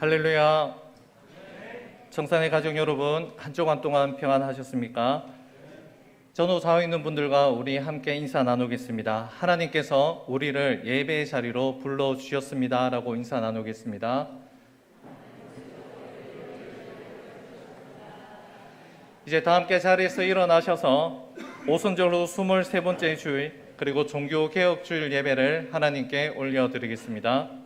할렐루야. 청산의 가족 여러분, 한 주간 동안 평안하셨습니까? 전후 좌우에 있는 분들과 우리 함께 인사 나누겠습니다. 하나님께서 우리를 예배의 자리로 불러주셨습니다 라고 인사 나누겠습니다. 이제 다 함께 자리에서 일어나셔서 오순절 후 23번째 주일 그리고 종교개혁주일 예배를 하나님께 올려드리겠습니다.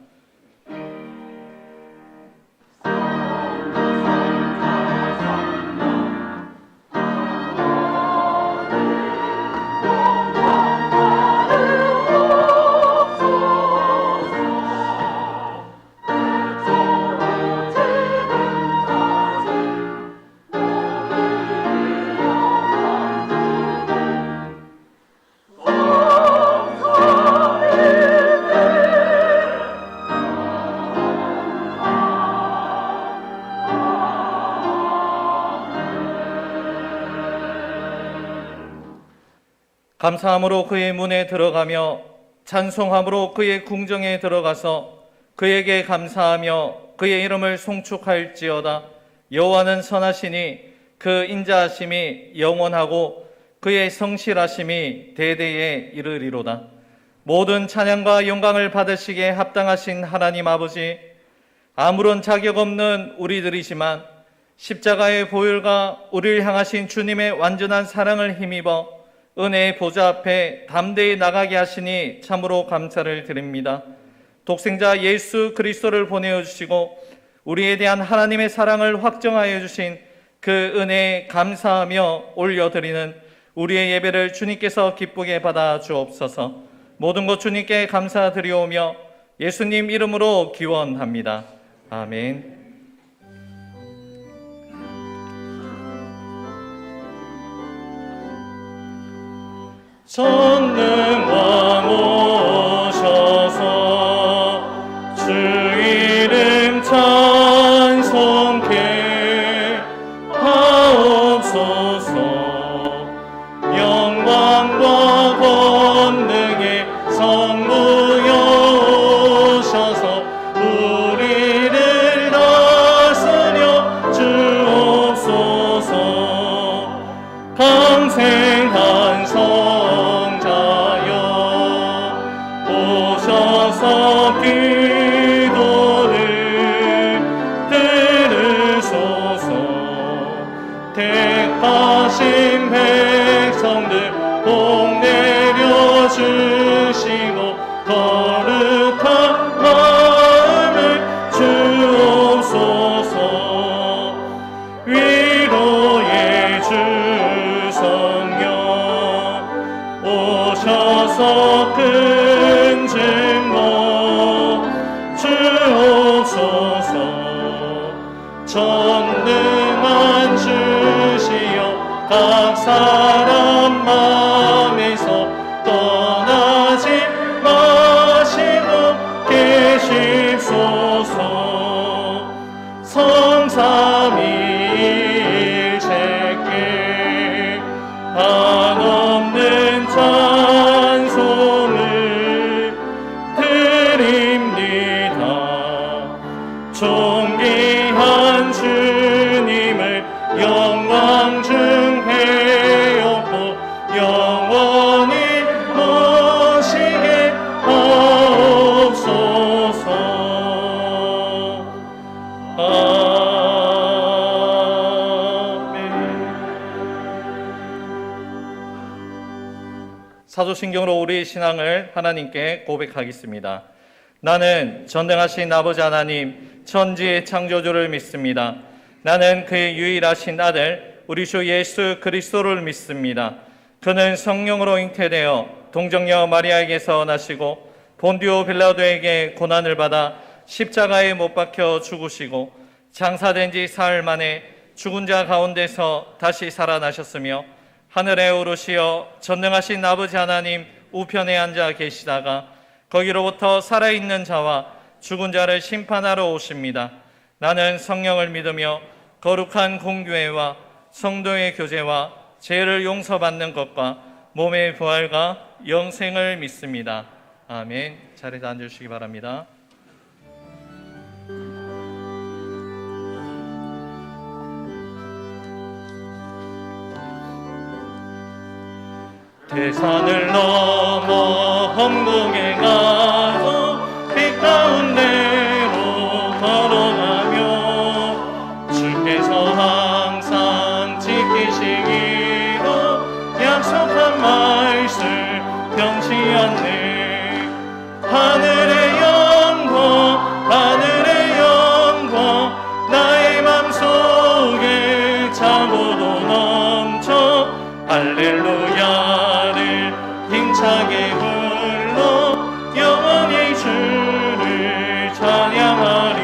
감사함으로 그의 문에 들어가며 찬송함으로 그의 궁정에 들어가서 그에게 감사하며 그의 이름을 송축할지어다. 여호와는 선하시니 그 인자하심이 영원하고 그의 성실하심이 대대에 이르리로다. 모든 찬양과 영광을 받으시기에 합당하신 하나님 아버지, 아무런 자격 없는 우리들이지만 십자가의 보혈과 우리를 향하신 주님의 완전한 사랑을 힘입어 은혜의 보좌 앞에 담대히 나가게 하시니 참으로 감사를 드립니다. 독생자 예수 그리스도를 보내주시고 우리에 대한 하나님의 사랑을 확정하여 주신 그 은혜에 감사하며 올려드리는 우리의 예배를 주님께서 기쁘게 받아 주옵소서. 모든 것 주님께 감사드리오며 예수님 이름으로 기원합니다. 아멘. 전능왕 오셔서 주 이름 찬송케 하옵소서. 영광과 권능의 성부여 오셔서 우리를 다스려 주옵소서. 강생한 기도를 들으소서. 택하신 백성들 복 내려주시고 거룩한 마음을 주옵소서. 위로의 주 성령 오셔서 큰 증거 주옵소서. 전능한 주시여 각 사람 마음에서 떠나지 마시고 계십소서. 성삼위일체께 한없는 찬송을 드립니다. 존귀한 주님을 영광 중배웠고 영원히 모시게 하옵소서. 사도신경으로 우리의 신앙을 하나님께 고백하겠습니다. 나는 전능하신 아버지 하나님 천지의 창조주를 믿습니다. 나는 그의 유일하신 아들 우리 주 예수 그리스도를 믿습니다. 그는 성령으로 잉태되어 동정녀 마리아에게서 나시고 본디오 빌라도에게 고난을 받아 십자가에 못 박혀 죽으시고 장사된 지 사흘 만에 죽은 자 가운데서 다시 살아나셨으며 하늘에 오르시어 전능하신 아버지 하나님 우편에 앉아 계시다가 거기로부터 살아있는 자와 죽은 자를 심판하러 오십니다. 나는 성령을 믿으며 거룩한 공교회와 성도의 교제와 죄를 용서받는 것과 몸의 부활과 영생을 믿습니다. 아멘. 자리에 앉으시기 바랍니다. 대산을 넘어 험곡에 가도 빛 가운데로 걸어가며 주께서 항상 지키시기로 약속한 말씀 변치 않네. 하늘의 영광 하늘의 영광 나의 맘속에 차고도 넘쳐 할렐루야를 힘차게 불러 영원히 주를 찬양하리.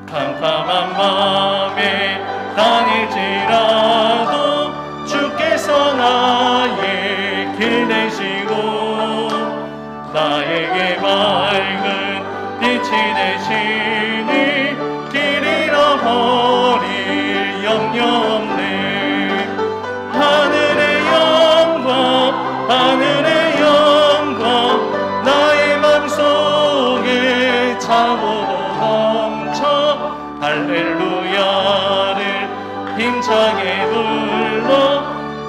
캄캄한 밤에 다닐지라도 주께서 나의 길 되시고 나에게 밝은 빛이 되시니 길 잃어버릴 염려 없네. 하늘의 영광 하늘의 영광 나의 맘속에 차고도 넘쳐 할렐루야를 힘차게 불러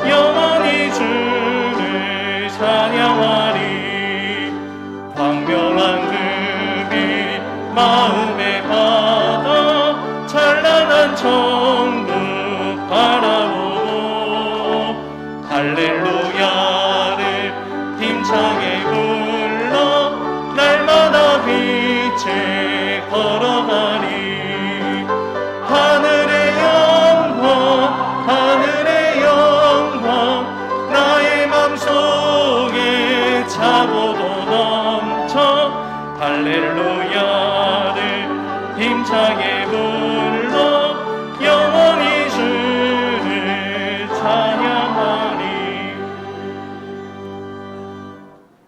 영원히 주를 찬양하리. 광명한 그 빛 마음에 받아 찬란한 천국 바라보고 할렐루야를 힘차게 불러 날마다 빛에 걸어가리. 하늘의 영광 하늘의 영광 나의 맘속에 차고도 넘쳐 할렐루야를 힘차게 불러 영원히 주를 찬양하리.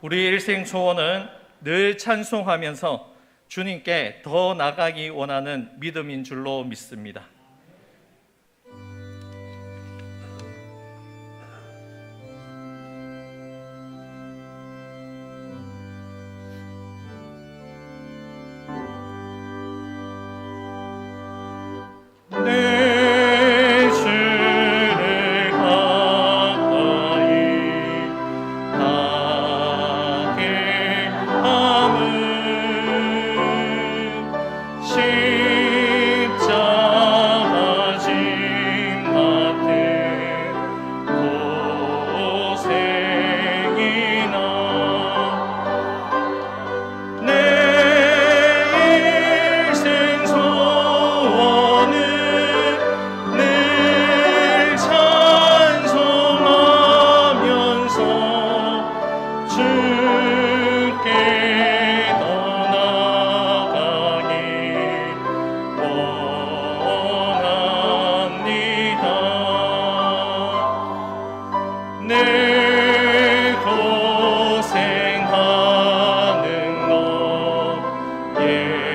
우리 일생 소원은 늘 찬송하면서 주님께 더 나가기 원하는 믿음인 줄로 믿습니다. 내 주를 가까이 하게 함은 십자가 짐 맡은 고생이나 내 일생 소원은 늘 찬송하면서 주께 떠나가기 원합니다. 내 고생하는 것 옛야돌이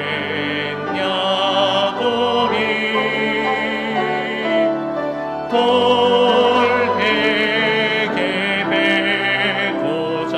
돌에게 베고자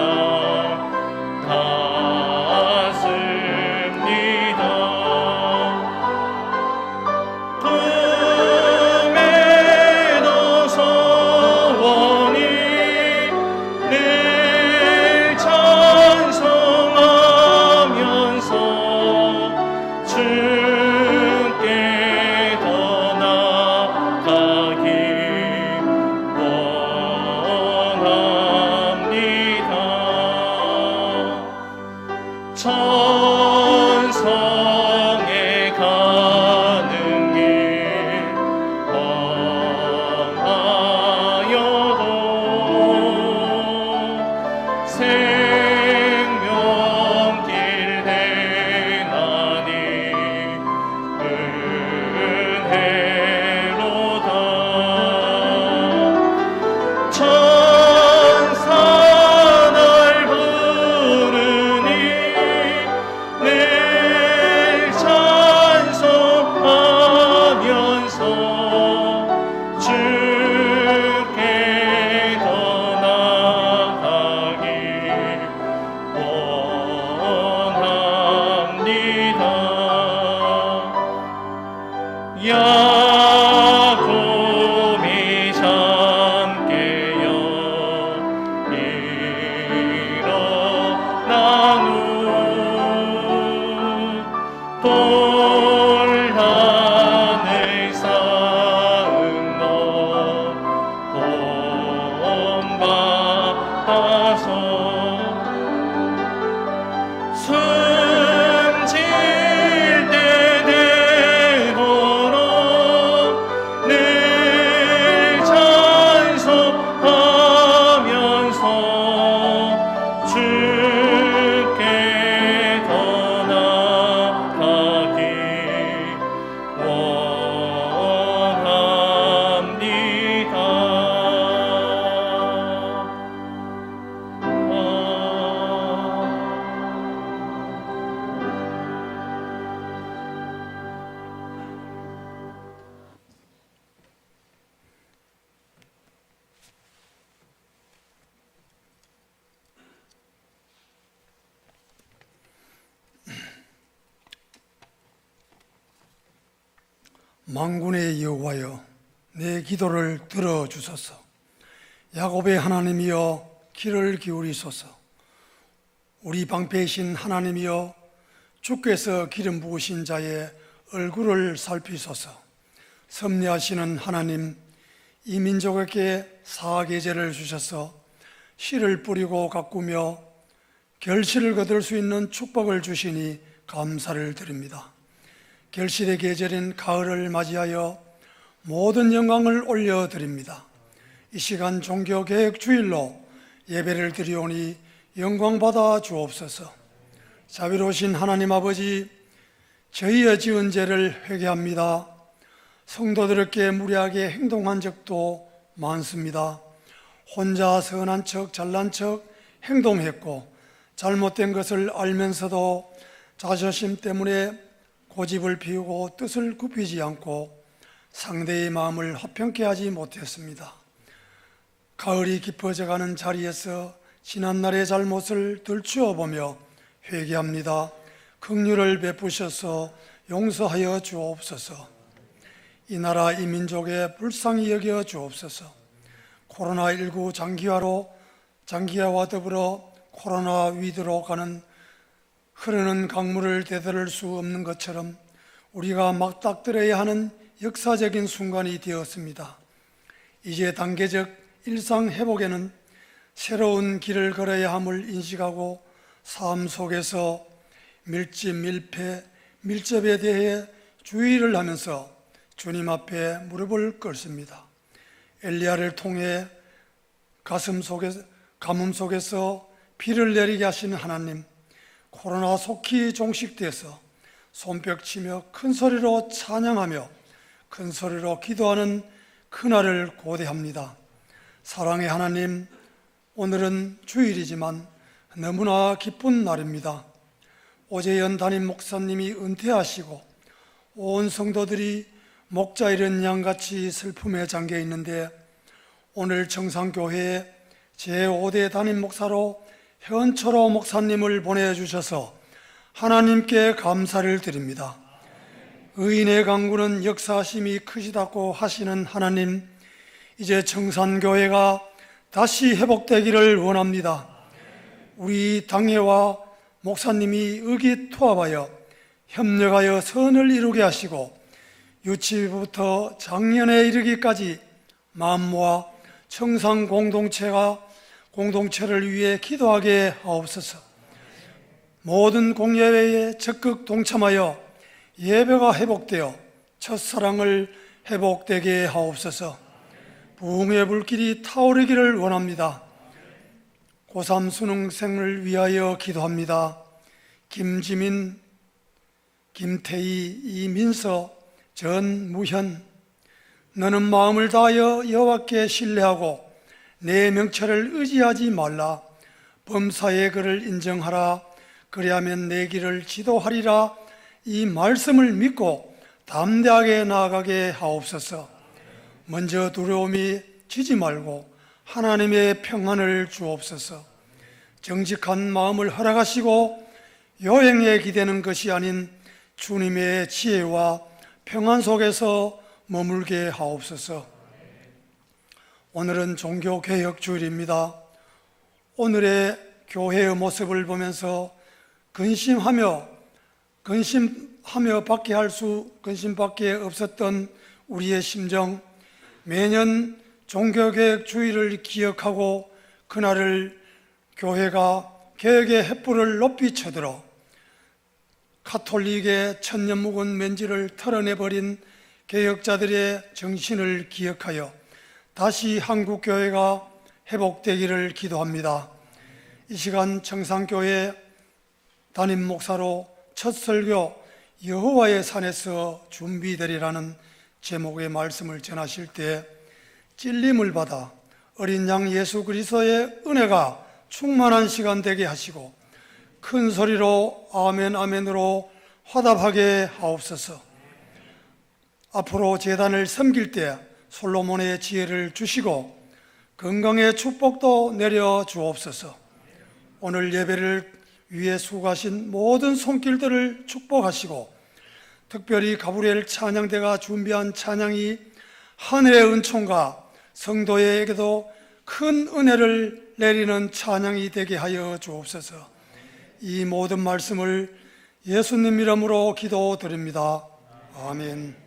만군의 여호와여, 내 기도를 들어주소서. 야곱의 하나님이여, 귀를 기울이소서. 우리 방패이신 하나님이여, 주께서 기름 부으신 자의 얼굴을 살피소서. 섭리하시는 하나님, 이 민족에게 사계절을 주셔서 씨를 뿌리고 가꾸며 결실을 거둘 수 있는 축복을 주시니 감사를 드립니다. 결실의 계절인 가을을 맞이하여 모든 영광을 올려드립니다. 이 시간 종교개혁 주일로 예배를 드리오니 영광받아 주옵소서. 자비로우신 하나님 아버지, 저희의 지은 죄를 회개합니다. 성도들에게 무례하게 행동한 적도 많습니다. 혼자 선한 척 잘난 척 행동했고, 잘못된 것을 알면서도 자존심 때문에 고집을 피우고 뜻을 굽히지 않고 상대의 마음을 화평케 하지 못했습니다. 가을이 깊어져가는 자리에서 지난날의 잘못을 들추어보며 회개합니다. 긍휼을 베푸셔서 용서하여 주옵소서. 이 나라 이 민족에 불쌍히 여겨 주옵소서. 코로나19 장기화와 더불어 코로나 위드로 가는 흐르는 강물을 되돌릴 수 없는 것처럼 우리가 맞닥뜨려야 하는 역사적인 순간이 되었습니다. 이제 단계적 일상 회복에는 새로운 길을 걸어야 함을 인식하고 삶 속에서 밀집, 밀폐, 밀접에 대해 주의를 하면서 주님 앞에 무릎을 꿇습니다. 엘리야를 통해 가뭄 속에서 비를 내리게 하시는 하나님, 코로나 속히 종식돼서 손뼉치며 큰 소리로 찬양하며 큰 소리로 기도하는 그날을 고대합니다. 사랑의 하나님, 오늘은 주일이지만 너무나 기쁜 날입니다. 오재현 담임 목사님이 은퇴하시고 온 성도들이 목자 잃은 양같이 슬픔에 잠겨 있는데, 오늘 청산교회에 제5대 담임 목사로 현철호 목사님을 보내주셔서 하나님께 감사를 드립니다. 의인의 강구는 역사심이 크시다고 하시는 하나님, 이제 청산교회가 다시 회복되기를 원합니다. 우리 당회와 목사님이 의기투합하여 협력하여 선을 이루게 하시고 유치부터 장년에 이르기까지 마음 모아 청산 공동체를 위해 기도하게 하옵소서. 모든 공예회에 적극 동참하여 예배가 회복되어 첫사랑을 회복되게 하옵소서. 부흥의 불길이 타오르기를 원합니다. 고3 수능생을 위하여 기도합니다. 김지민, 김태희, 이민서, 전무현, 너는 마음을 다하여 여호와께 신뢰하고 내 명철을 의지하지 말라. 범사의 그를 인정하라. 그리하면 내 길을 지도하리라. 이 말씀을 믿고 담대하게 나아가게 하옵소서. 먼저 두려움이 지지 말고 하나님의 평안을 주옵소서. 정직한 마음을 허락하시고 여행에 기대는 것이 아닌 주님의 지혜와 평안 속에서 머물게 하옵소서. 오늘은 종교개혁 주일입니다. 오늘의 교회의 모습을 보면서 근심하며 근심밖에 없었던 우리의 심정, 매년 종교개혁 주일을 기억하고 그날을 교회가 개혁의 횃불을 높이 쳐들어 가톨릭의 천년 묵은 맨지를 털어내버린 개혁자들의 정신을 기억하여 다시 한국교회가 회복되기를 기도합니다. 이 시간 청산교회 담임 목사로 첫 설교 여호와의 산에서 준비되리라는 제목의 말씀을 전하실 때 찔림을 받아 어린 양 예수 그리스도의 은혜가 충만한 시간 되게 하시고 큰 소리로 아멘 아멘으로 화답하게 하옵소서. 앞으로 제단을 섬길 때 솔로몬의 지혜를 주시고 건강의 축복도 내려 주옵소서. 오늘 예배를 위해 수고하신 모든 손길들을 축복하시고 특별히 가브리엘 찬양대가 준비한 찬양이 하늘의 은총과 성도에게도 큰 은혜를 내리는 찬양이 되게 하여 주옵소서. 이 모든 말씀을 예수님 이름으로 기도드립니다. 아멘.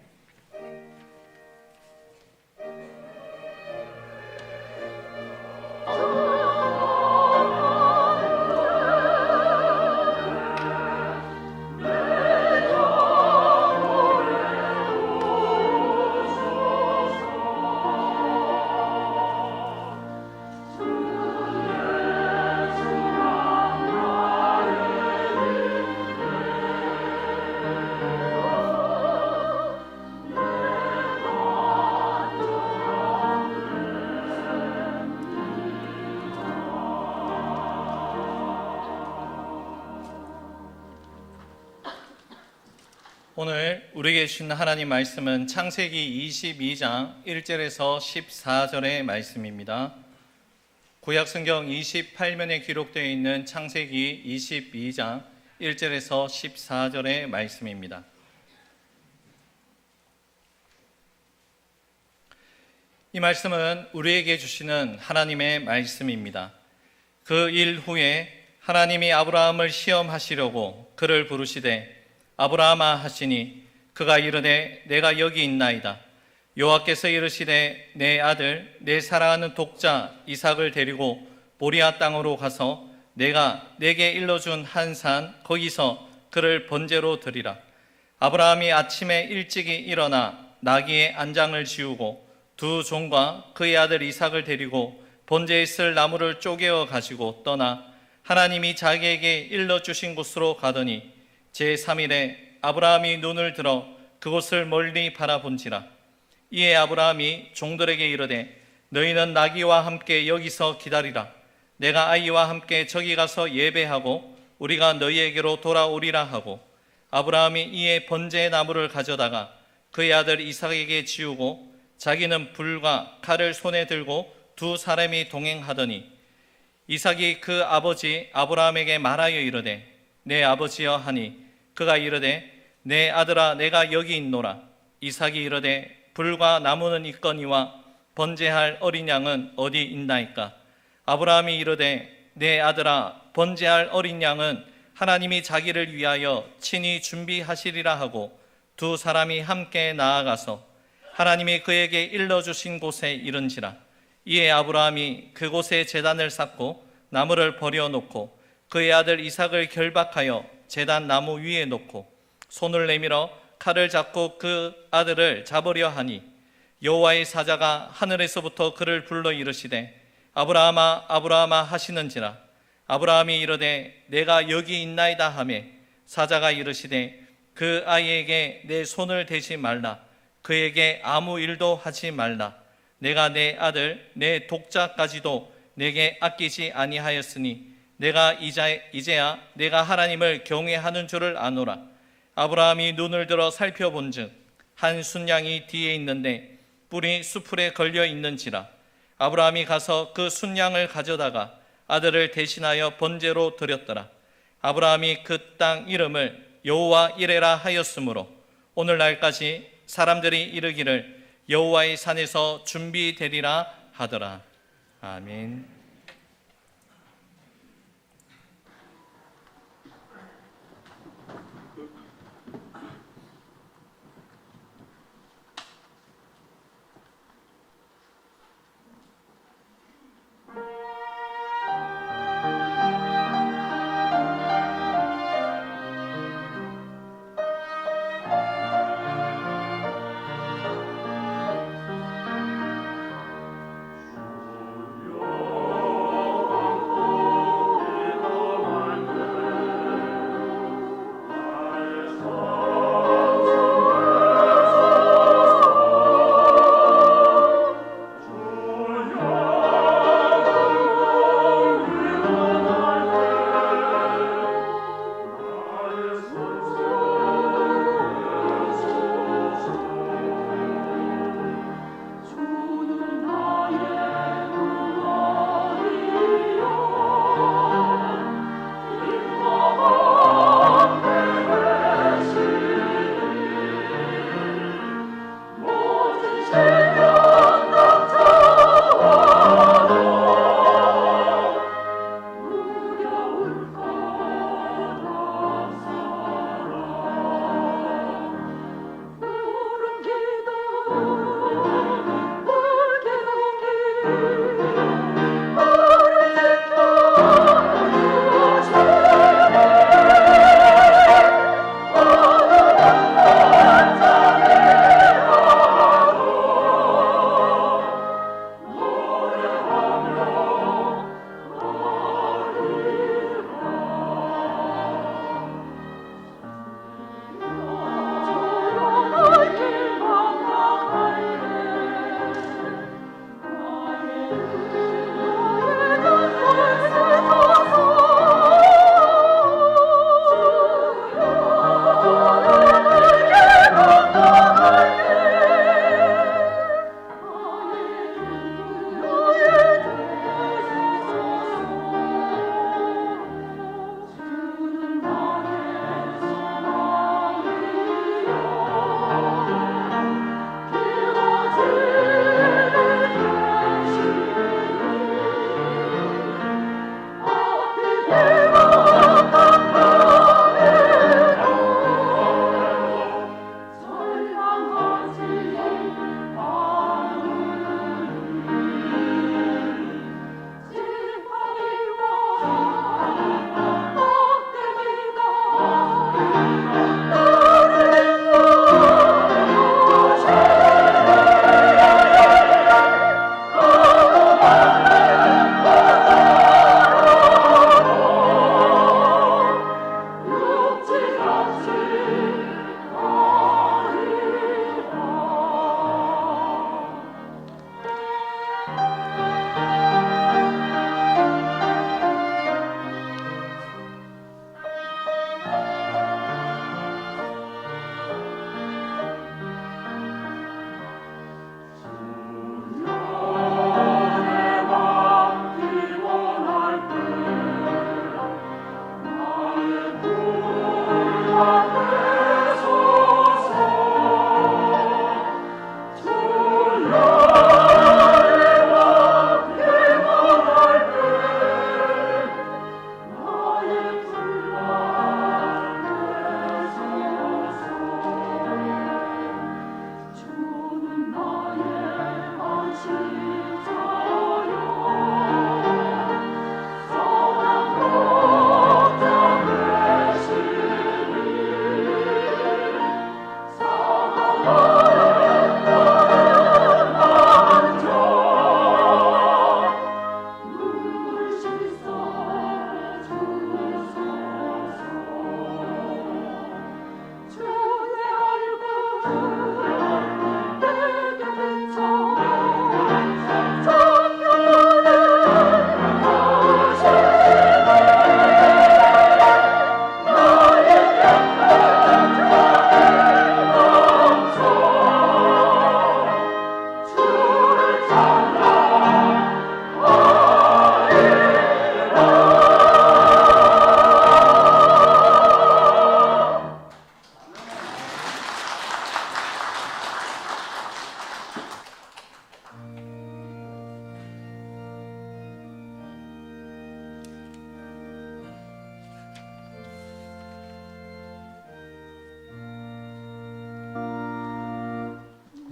오늘 우리에게 주신 하나님 말씀은 창세기 22장 1절에서 14절의 말씀입니다. 구약 성경 28면에 기록되어 있는 창세기 22장 1절에서 14절의 말씀입니다. 이 말씀은 우리에게 주시는 하나님의 말씀입니다. 그 일 후에 하나님이 아브라함을 시험하시려고 그를 부르시되 아브라함아 하시니 그가 이르되 내가 여기 있나이다. 여호와께서 이르시되 내 아들 내 사랑하는 독자 이삭을 데리고 모리아 땅으로 가서 내가 내게 일러준 한 산 거기서 그를 번제로 드리라. 아브라함이 아침에 일찍이 일어나 나귀의 안장을 지우고 두 종과 그의 아들 이삭을 데리고 번제에 쓸 나무를 쪼개어 가지고 떠나 하나님이 자기에게 일러주신 곳으로 가더니 제3일에 아브라함이 눈을 들어 그곳을 멀리 바라본지라. 이에 아브라함이 종들에게 이르되 너희는 나귀와 함께 여기서 기다리라. 내가 아이와 함께 저기 가서 예배하고 우리가 너희에게로 돌아오리라 하고 아브라함이 이에 번제의 나무를 가져다가 그의 아들 이삭에게 지우고 자기는 불과 칼을 손에 들고 두 사람이 동행하더니 이삭이 그 아버지 아브라함에게 말하여 이르되 내 아버지여 하니 그가 이르되 내 아들아 내가 여기 있노라. 이삭이 이르되 불과 나무는 있거니와 번제할 어린 양은 어디 있나이까. 아브라함이 이르되 내 아들아 번제할 어린 양은 하나님이 자기를 위하여 친히 준비하시리라 하고 두 사람이 함께 나아가서 하나님이 그에게 일러주신 곳에 이른지라. 이에 아브라함이 그곳에 제단을 쌓고 나무를 버려놓고 그의 아들 이삭을 결박하여 제단 나무 위에 놓고 손을 내밀어 칼을 잡고 그 아들을 잡으려 하니 여호와의 사자가 하늘에서부터 그를 불러 이르시되 아브라함아 아브라함아 하시는지라. 아브라함이 이르되 내가 여기 있나이다 하며 사자가 이르시되 그 아이에게 내 손을 대지 말라. 그에게 아무 일도 하지 말라. 내가 내 아들 내 독자까지도 내게 아끼지 아니하였으니 내가 이제야 내가 하나님을 경외하는 줄을 아노라. 아브라함이 눈을 들어 살펴본즉 한 순양이 뒤에 있는데 뿔이 수풀에 걸려 있는지라. 아브라함이 가서 그 순양을 가져다가 아들을 대신하여 번제로 드렸더라. 아브라함이 그 땅 이름을 여호와 이레라 하였으므로 오늘날까지 사람들이 이르기를 여호와의 산에서 준비되리라 하더라. 아멘.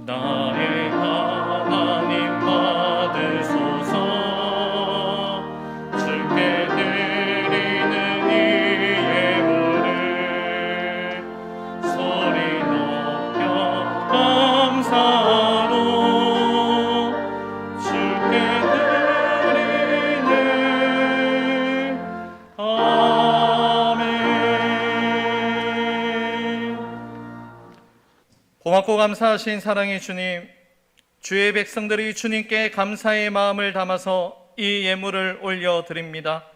나의 하나님 받으소서. 주께 드리는 이 예물을 소리 높여 감사로 주께 드리네. 아멘. 고맙고 감사하신 사랑의 주님, 주의 백성들이 주님께 감사의 마음을 담아서 이 예물을 올려드립니다.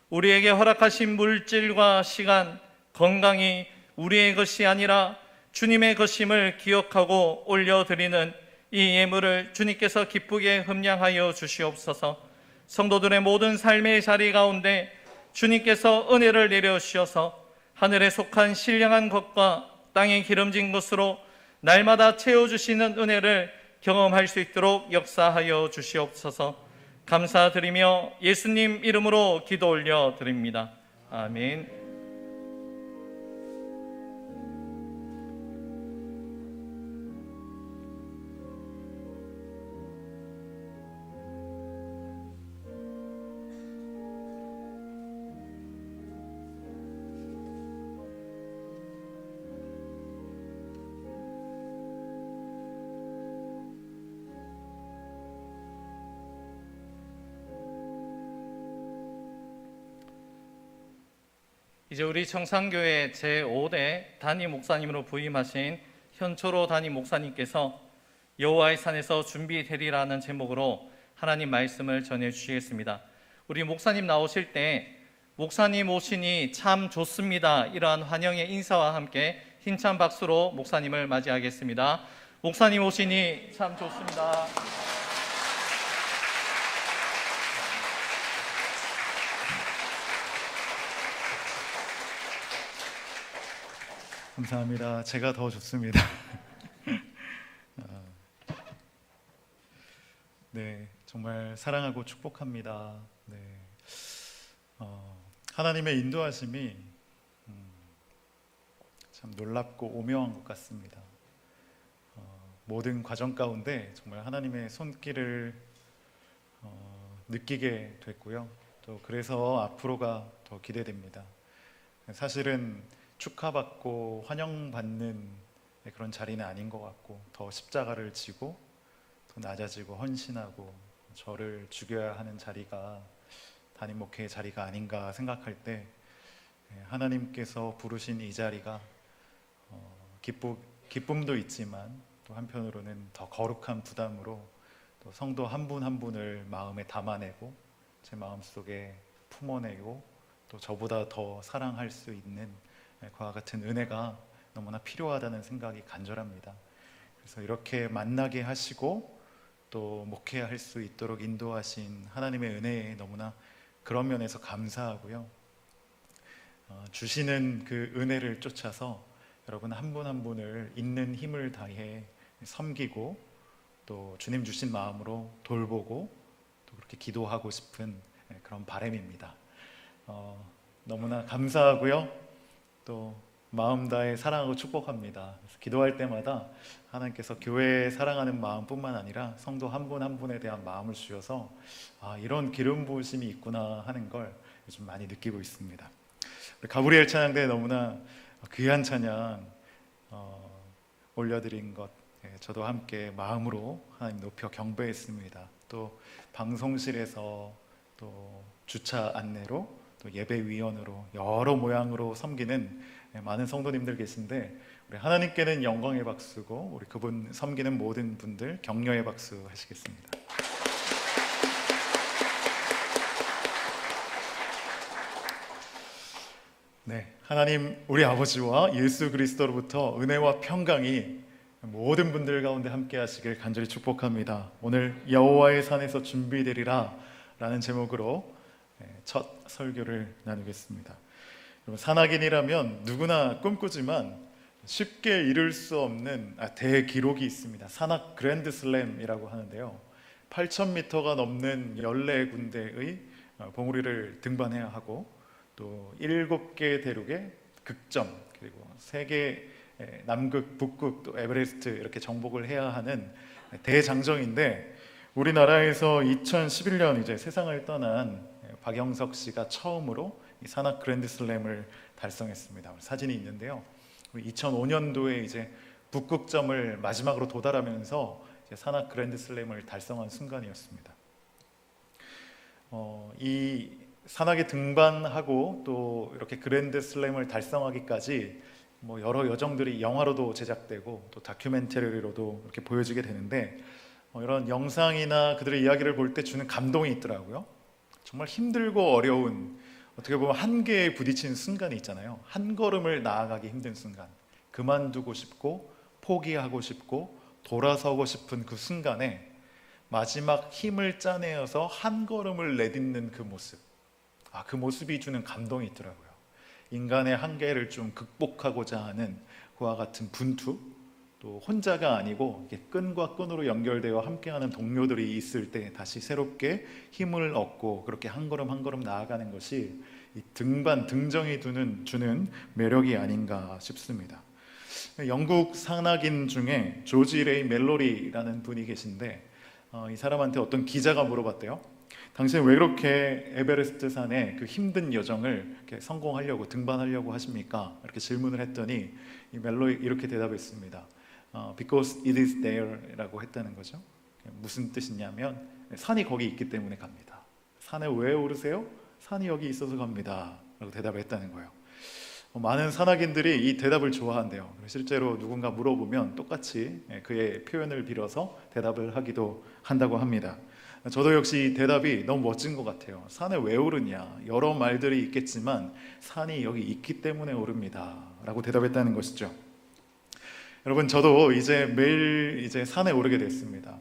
우리에게 허락하신 물질과 시간, 건강이 우리의 것이 아니라 주님의 것임을 기억하고 올려드리는 이 예물을 주님께서 기쁘게 흠량하여 주시옵소서. 성도들의 모든 삶의 자리 가운데 주님께서 은혜를 내려주셔서 하늘에 속한 신령한 것과 땅에 기름진 것으로 날마다 채워주시는 은혜를 경험할 수 있도록 역사하여 주시옵소서. 감사드리며 예수님 이름으로 기도 올려드립니다. 아멘. 이제 우리 청산교회 제5대 담임 목사님으로 부임하신 현초로 담임 목사님께서 여호와의 산에서 준비되리라는 제목으로 하나님 말씀을 전해 주시겠습니다. 우리 목사님 나오실 때 목사님 오시니 참 좋습니다, 이러한 환영의 인사와 함께 힘찬 박수로 목사님을 맞이하겠습니다. 목사님 오시니 참 좋습니다. 감사합니다. 제가 더 좋습니다. 네, 정말 사랑하고 축복합니다. 네, 하나님의 인도하심이 참 놀랍고 오묘한 것 같습니다. 모든 과정 가운데 정말 하나님의 손길을 느끼게 됐고요. 또 그래서 앞으로가 더 기대됩니다. 사실은 축하받고 환영받는 그런 자리는 아닌 것 같고, 더 십자가를 지고 더 낮아지고 헌신하고 저를 죽여야 하는 자리가 담임 목회의 자리가 아닌가 생각할 때, 하나님께서 부르신 이 자리가 기쁨도 있지만 또 한편으로는 더 거룩한 부담으로 또 성도 한 분 한 분을 마음에 담아내고 제 마음속에 품어내고 또 저보다 더 사랑할 수 있는 그와 같은 은혜가 너무나 필요하다는 생각이 간절합니다. 그래서 이렇게 만나게 하시고 또 목회할 수 있도록 인도하신 하나님의 은혜에 너무나 그런 면에서 감사하고요. 주시는 그 은혜를 쫓아서 여러분 한 분 한 분을 있는 힘을 다해 섬기고 또 주님 주신 마음으로 돌보고 또 그렇게 기도하고 싶은 그런 바람입니다. 너무나 감사하고요. 또 마음 다해 사랑하고 축복합니다. 그래서 기도할 때마다 하나님께서 교회에 사랑하는 마음뿐만 아니라 성도 한 분 한 분에 대한 마음을 주셔서 이런 기름 부으심이 있구나 하는 걸 요즘 많이 느끼고 있습니다. 우리 가브리엘 찬양대에 너무나 귀한 찬양 올려드린 것, 저도 함께 마음으로 하나님 높여 경배했습니다. 또 방송실에서 또 주차 안내로 또 예배위원으로 여러 모양으로 섬기는 많은 성도님들 계신데, 우리 하나님께는 영광의 박수고 우리 그분 섬기는 모든 분들 격려의 박수 하시겠습니다. 네, 하나님 우리 아버지와 예수 그리스도로부터 은혜와 평강이 모든 분들 가운데 함께 하시길 간절히 축복합니다. 오늘 여호와의 산에서 준비되리라 라는 제목으로 첫 설교를 나누겠습니다. 여러분, 산악인이라면 누구나 꿈꾸지만 쉽게 이룰 수 없는 대기록이 있습니다. 산악 그랜드 슬램이라고 하는데요, 8,000m가 넘는 14군데의 봉우리를 등반해야 하고 또 7개 대륙의 극점, 그리고 세계 남극, 북극, 또 에베레스트 이렇게 정복을 해야 하는 대장정인데, 우리나라에서 2011년 이제 세상을 떠난 박영석 씨가 처음으로 이 산악 그랜드슬램을 달성했습니다. 사진이 있는데요. 2005년도에 이제 북극점을 마지막으로 도달하면서 이제 산악 그랜드슬램을 달성한 순간이었습니다. 이 산악에 등반하고 또 이렇게 그랜드슬램을 달성하기까지 뭐 여러 여정들이 영화로도 제작되고 또 다큐멘터리로도 이렇게 보여지게 되는데, 이런 영상이나 그들의 이야기를 볼 때 주는 감동이 있더라고요. 정말 힘들고 어려운, 어떻게 보면 한계에 부딪히는 순간이 있잖아요. 한 걸음을 나아가기 힘든 순간, 그만두고 싶고 포기하고 싶고 돌아서고 싶은 그 순간에 마지막 힘을 짜내어서 한 걸음을 내딛는 그 모습, 그 모습이 주는 감동이 있더라고요. 인간의 한계를 좀 극복하고자 하는 그와 같은 분투, 또 혼자가 아니고 이렇게 끈과 끈으로 연결되어 함께하는 동료들이 있을 때 다시 새롭게 힘을 얻고 그렇게 한 걸음 한 걸음 나아가는 것이 이 등정이 주는 매력이 아닌가 싶습니다. 영국 산악인 중에 조지 레이 멜로리라는 분이 계신데, 이 사람한테 어떤 기자가 물어봤대요. 당신은 왜 그렇게 에베레스트 산의 그 힘든 여정을 이렇게 성공하려고, 등반하려고 하십니까? 이렇게 질문을 했더니 이 멜로리 이렇게 대답했습니다. Because it is there라고 했다는 거죠. 무슨 뜻이냐면, 산이 거기 있기 때문에 갑니다. 산에 왜 오르세요? 산이 여기 있어서 갑니다 라고 대답을 했다는 거예요. 많은 산악인들이 이 대답을 좋아한대요. 실제로 누군가 물어보면 똑같이 그의 표현을 빌어서 대답을 하기도 한다고 합니다. 저도 역시 이 대답이 너무 멋진 것 같아요. 산에 왜 오르냐? 여러 말들이 있겠지만 산이 여기 있기 때문에 오릅니다 라고 대답했다는 것이죠. 여러분, 저도 이제 매일 이제 산에 오르게 됐습니다.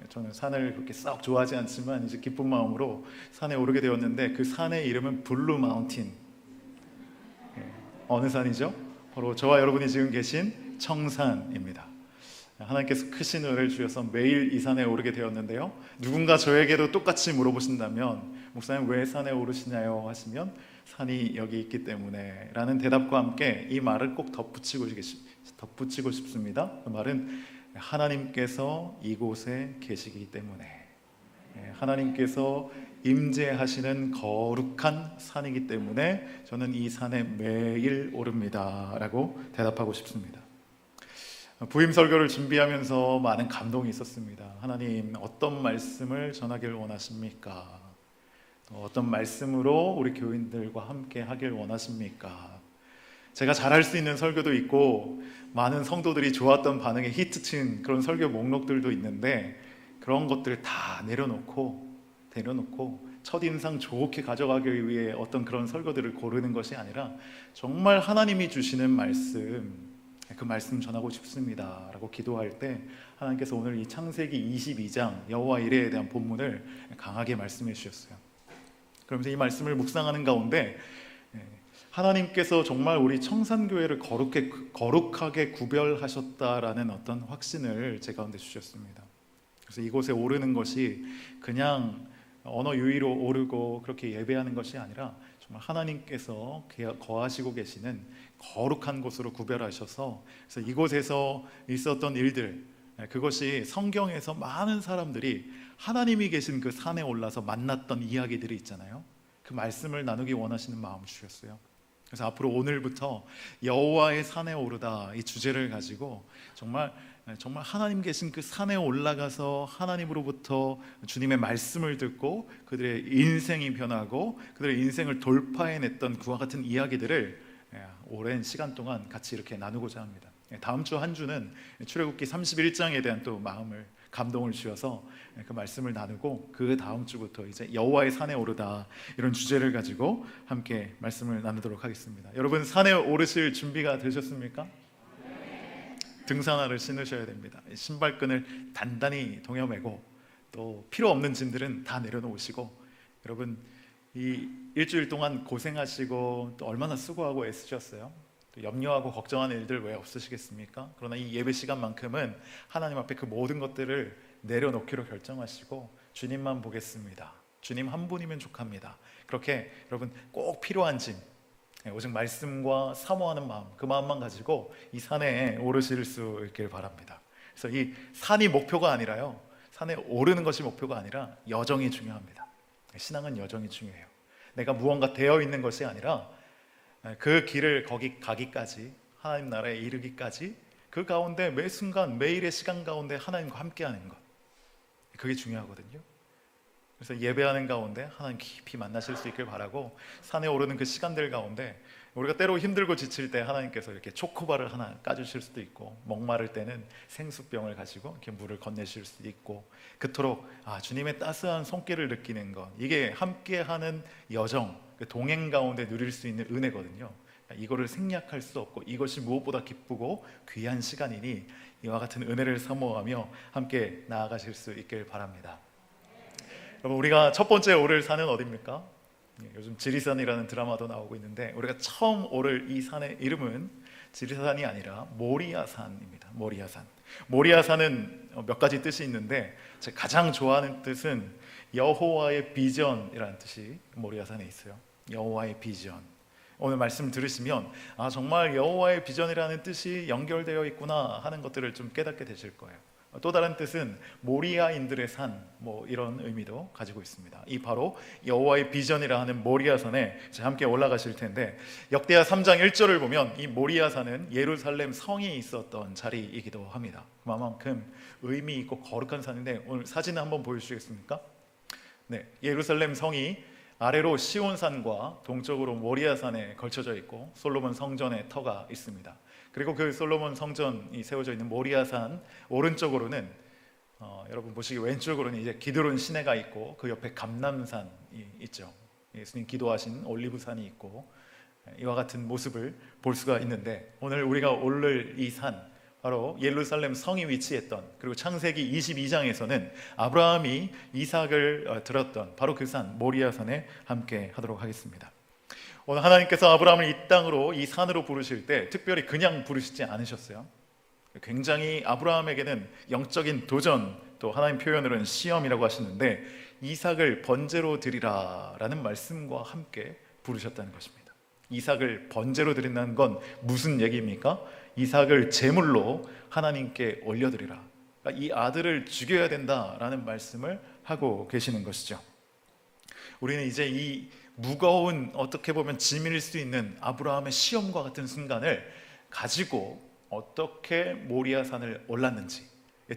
저는 산을 그렇게 썩 좋아하지 않지만 이제 기쁜 마음으로 산에 오르게 되었는데, 그 산의 이름은 블루 마운틴. 어느 산이죠? 바로 저와 여러분이 지금 계신 청산입니다. 하나님께서 크신 은혜를 주셔서 매일 이 산에 오르게 되었는데요. 누군가 저에게도 똑같이 물어보신다면, 목사님 왜 산에 오르시나요? 하시면 산이 여기 있기 때문에 라는 대답과 함께 이 말을 꼭 덧붙이고 싶습니다. 그 말은 하나님께서 이곳에 계시기 때문에, 하나님께서 임재하시는 거룩한 산이기 때문에 저는 이 산에 매일 오릅니다 라고 대답하고 싶습니다. 부임 설교를 준비하면서 많은 감동이 있었습니다. 하나님, 어떤 말씀을 전하길 원하십니까? 어떤 말씀으로 우리 교인들과 함께 하길 원하십니까? 제가 잘할 수 있는 설교도 있고 많은 성도들이 좋았던 반응에 히트친 그런 설교 목록들도 있는데, 그런 것들을 다 내려놓고 첫인상 좋게 가져가기 위해 어떤 그런 설교들을 고르는 것이 아니라 정말 하나님이 주시는 말씀, 그 말씀 전하고 싶습니다 라고 기도할 때 하나님께서 오늘 이 창세기 22장 여호와 이레에 대한 본문을 강하게 말씀해 주셨어요. 그러면서 이 말씀을 묵상하는 가운데 하나님께서 정말 우리 청산교회를 거룩하게 구별하셨다라는 어떤 확신을 제 가운데 주셨습니다. 그래서 이곳에 오르는 것이 그냥 언어 유희로 오르고 그렇게 예배하는 것이 아니라 정말 하나님께서 거하시고 계시는 거룩한 곳으로 구별하셔서, 그래서 이곳에서 있었던 일들, 그것이 성경에서 많은 사람들이 하나님이 계신 그 산에 올라서 만났던 이야기들이 있잖아요. 그 말씀을 나누기 원하시는 마음을 주셨어요. 그래서 앞으로 오늘부터 여호와의 산에 오르다 이 주제를 가지고 정말 하나님 계신 그 산에 올라가서 하나님으로부터 주님의 말씀을 듣고 그들의 인생이 변하고 그들의 인생을 돌파해냈던 그와 같은 이야기들을 오랜 시간 동안 같이 이렇게 나누고자 합니다. 다음 주 한 주는 출애굽기 31장에 대한 또 감동을 주셔서 그 말씀을 나누고, 그 다음 주부터 이제 여호와의 산에 오르다 이런 주제를 가지고 함께 말씀을 나누도록 하겠습니다. 여러분, 산에 오르실 준비가 되셨습니까? 등산화를 신으셔야 됩니다. 신발끈을 단단히 동여매고 또 필요 없는 짐들은 다 내려놓으시고, 여러분 이 일주일 동안 고생하시고 또 얼마나 수고하고 애쓰셨어요. 또 염려하고 걱정하는 일들 왜 없으시겠습니까? 그러나 이 예배 시간만큼은 하나님 앞에 그 모든 것들을 내려놓기로 결정하시고 주님만 보겠습니다, 주님 한 분이면 족합니다, 그렇게 여러분 꼭 필요한 짐, 오직 말씀과 사모하는 마음, 그 마음만 가지고 이 산에 오르실 수 있길 바랍니다. 그래서 이 산이 목표가 아니라요, 산에 오르는 것이 목표가 아니라 여정이 중요합니다. 신앙은 여정이 중요해요. 내가 무언가 되어 있는 것이 아니라 그 길을 거기 가기까지, 하나님 나라에 이르기까지 그 가운데 매 순간 매일의 시간 가운데 하나님과 함께하는 것, 그게 중요하거든요. 그래서 예배하는 가운데 하나님 깊이 만나실 수 있길 바라고, 산에 오르는 그 시간들 가운데 우리가 때로 힘들고 지칠 때 하나님께서 이렇게 초코바를 하나 까주실 수도 있고, 목마를 때는 생수병을 가지고 이렇게 물을 건네실 수도 있고, 그토록 주님의 따스한 손길을 느끼는 것, 이게 함께하는 여정, 그 동행 가운데 누릴 수 있는 은혜거든요. 이거를 생략할 수 없고, 이것이 무엇보다 기쁘고 귀한 시간이니 이와 같은 은혜를 사모하며 함께 나아가실 수 있길 바랍니다. 여러분, 우리가 첫 번째 오를 산은 어디입니까? 요즘 지리산이라는 드라마도 나오고 있는데, 우리가 처음 오를 이 산의 이름은 지리산이 아니라 모리아산입니다. 모리아산. 모리아산은 몇 가지 뜻이 있는데, 제가 가장 좋아하는 뜻은 여호와의 비전이라는 뜻이 모리아산에 있어요. 여호와의 비전. 오늘 말씀 들으시면 정말 여호와의 비전이라는 뜻이 연결되어 있구나 하는 것들을 좀 깨닫게 되실 거예요. 또 다른 뜻은 모리아인들의 산, 이런 의미도 가지고 있습니다. 이 바로 여호와의 비전이라 하는 모리아산에 함께 올라가실 텐데, 역대하 3장 1절을 보면 이 모리아산은 예루살렘 성이 있었던 자리이기도 합니다. 그만큼 의미 있고 거룩한 산인데, 오늘 사진을 한번 보여주시겠습니까? 네, 예루살렘 성이 아래로 시온산과 동쪽으로 모리아산에 걸쳐져 있고, 솔로몬 성전의 터가 있습니다. 그리고 그 솔로몬 성전이 세워져 있는 모리아산 오른쪽으로는 여러분 보시기 왼쪽으로는 이제 기드론 시내가 있고, 그 옆에 감람산이 있죠. 예수님 기도하신 올리브산이 있고, 이와 같은 모습을 볼 수가 있는데, 오늘 우리가 오를 이 산, 바로 예루살렘 성이 위치했던, 그리고 창세기 22장에서는 아브라함이 이삭을 들었던 바로 그 산 모리아산에 함께 하도록 하겠습니다. 오늘 하나님께서 아브라함을 이 땅으로, 이 산으로 부르실 때 특별히 그냥 부르시지 않으셨어요. 굉장히 아브라함에게는 영적인 도전, 또 하나님 표현으로는 시험이라고 하시는데, 이삭을 번제로 드리라 라는 말씀과 함께 부르셨다는 것입니다. 이삭을 번제로 드린다는 건 무슨 얘기입니까? 이삭을 제물로 하나님께 올려드리라, 그러니까 이 아들을 죽여야 된다라는 말씀을 하고 계시는 것이죠. 우리는 이제 이 무거운, 어떻게 보면 짐일 수 있는 아브라함의 시험과 같은 순간을 가지고 어떻게 모리아산을 올랐는지,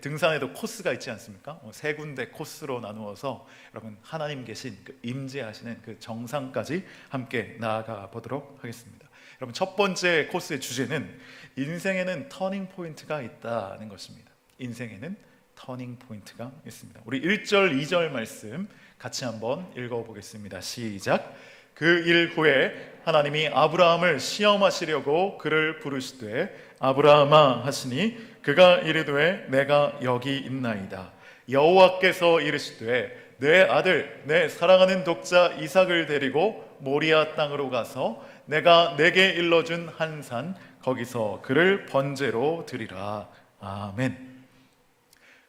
등산에도 코스가 있지 않습니까? 세 군데 코스로 나누어서 여러분 하나님 계신 그 임재하시는 그 정상까지 함께 나아가 보도록 하겠습니다. 여러분, 첫 번째 코스의 주제는 인생에는 터닝 포인트가 있다는 것입니다. 인생에는 터닝 포인트가 있습니다. 우리 1절, 2절 말씀 같이 한번 읽어보겠습니다. 시작. 그 일 후에 하나님이 아브라함을 시험하시려고 그를 부르시되 아브라함아 하시니 그가 이르되 내가 여기 있나이다. 여호와께서 이르시되 내 아들 내 사랑하는 독자 이삭을 데리고 모리아 땅으로 가서 내가 내게 일러준 한 산 거기서 그를 번제로 드리라. 아멘.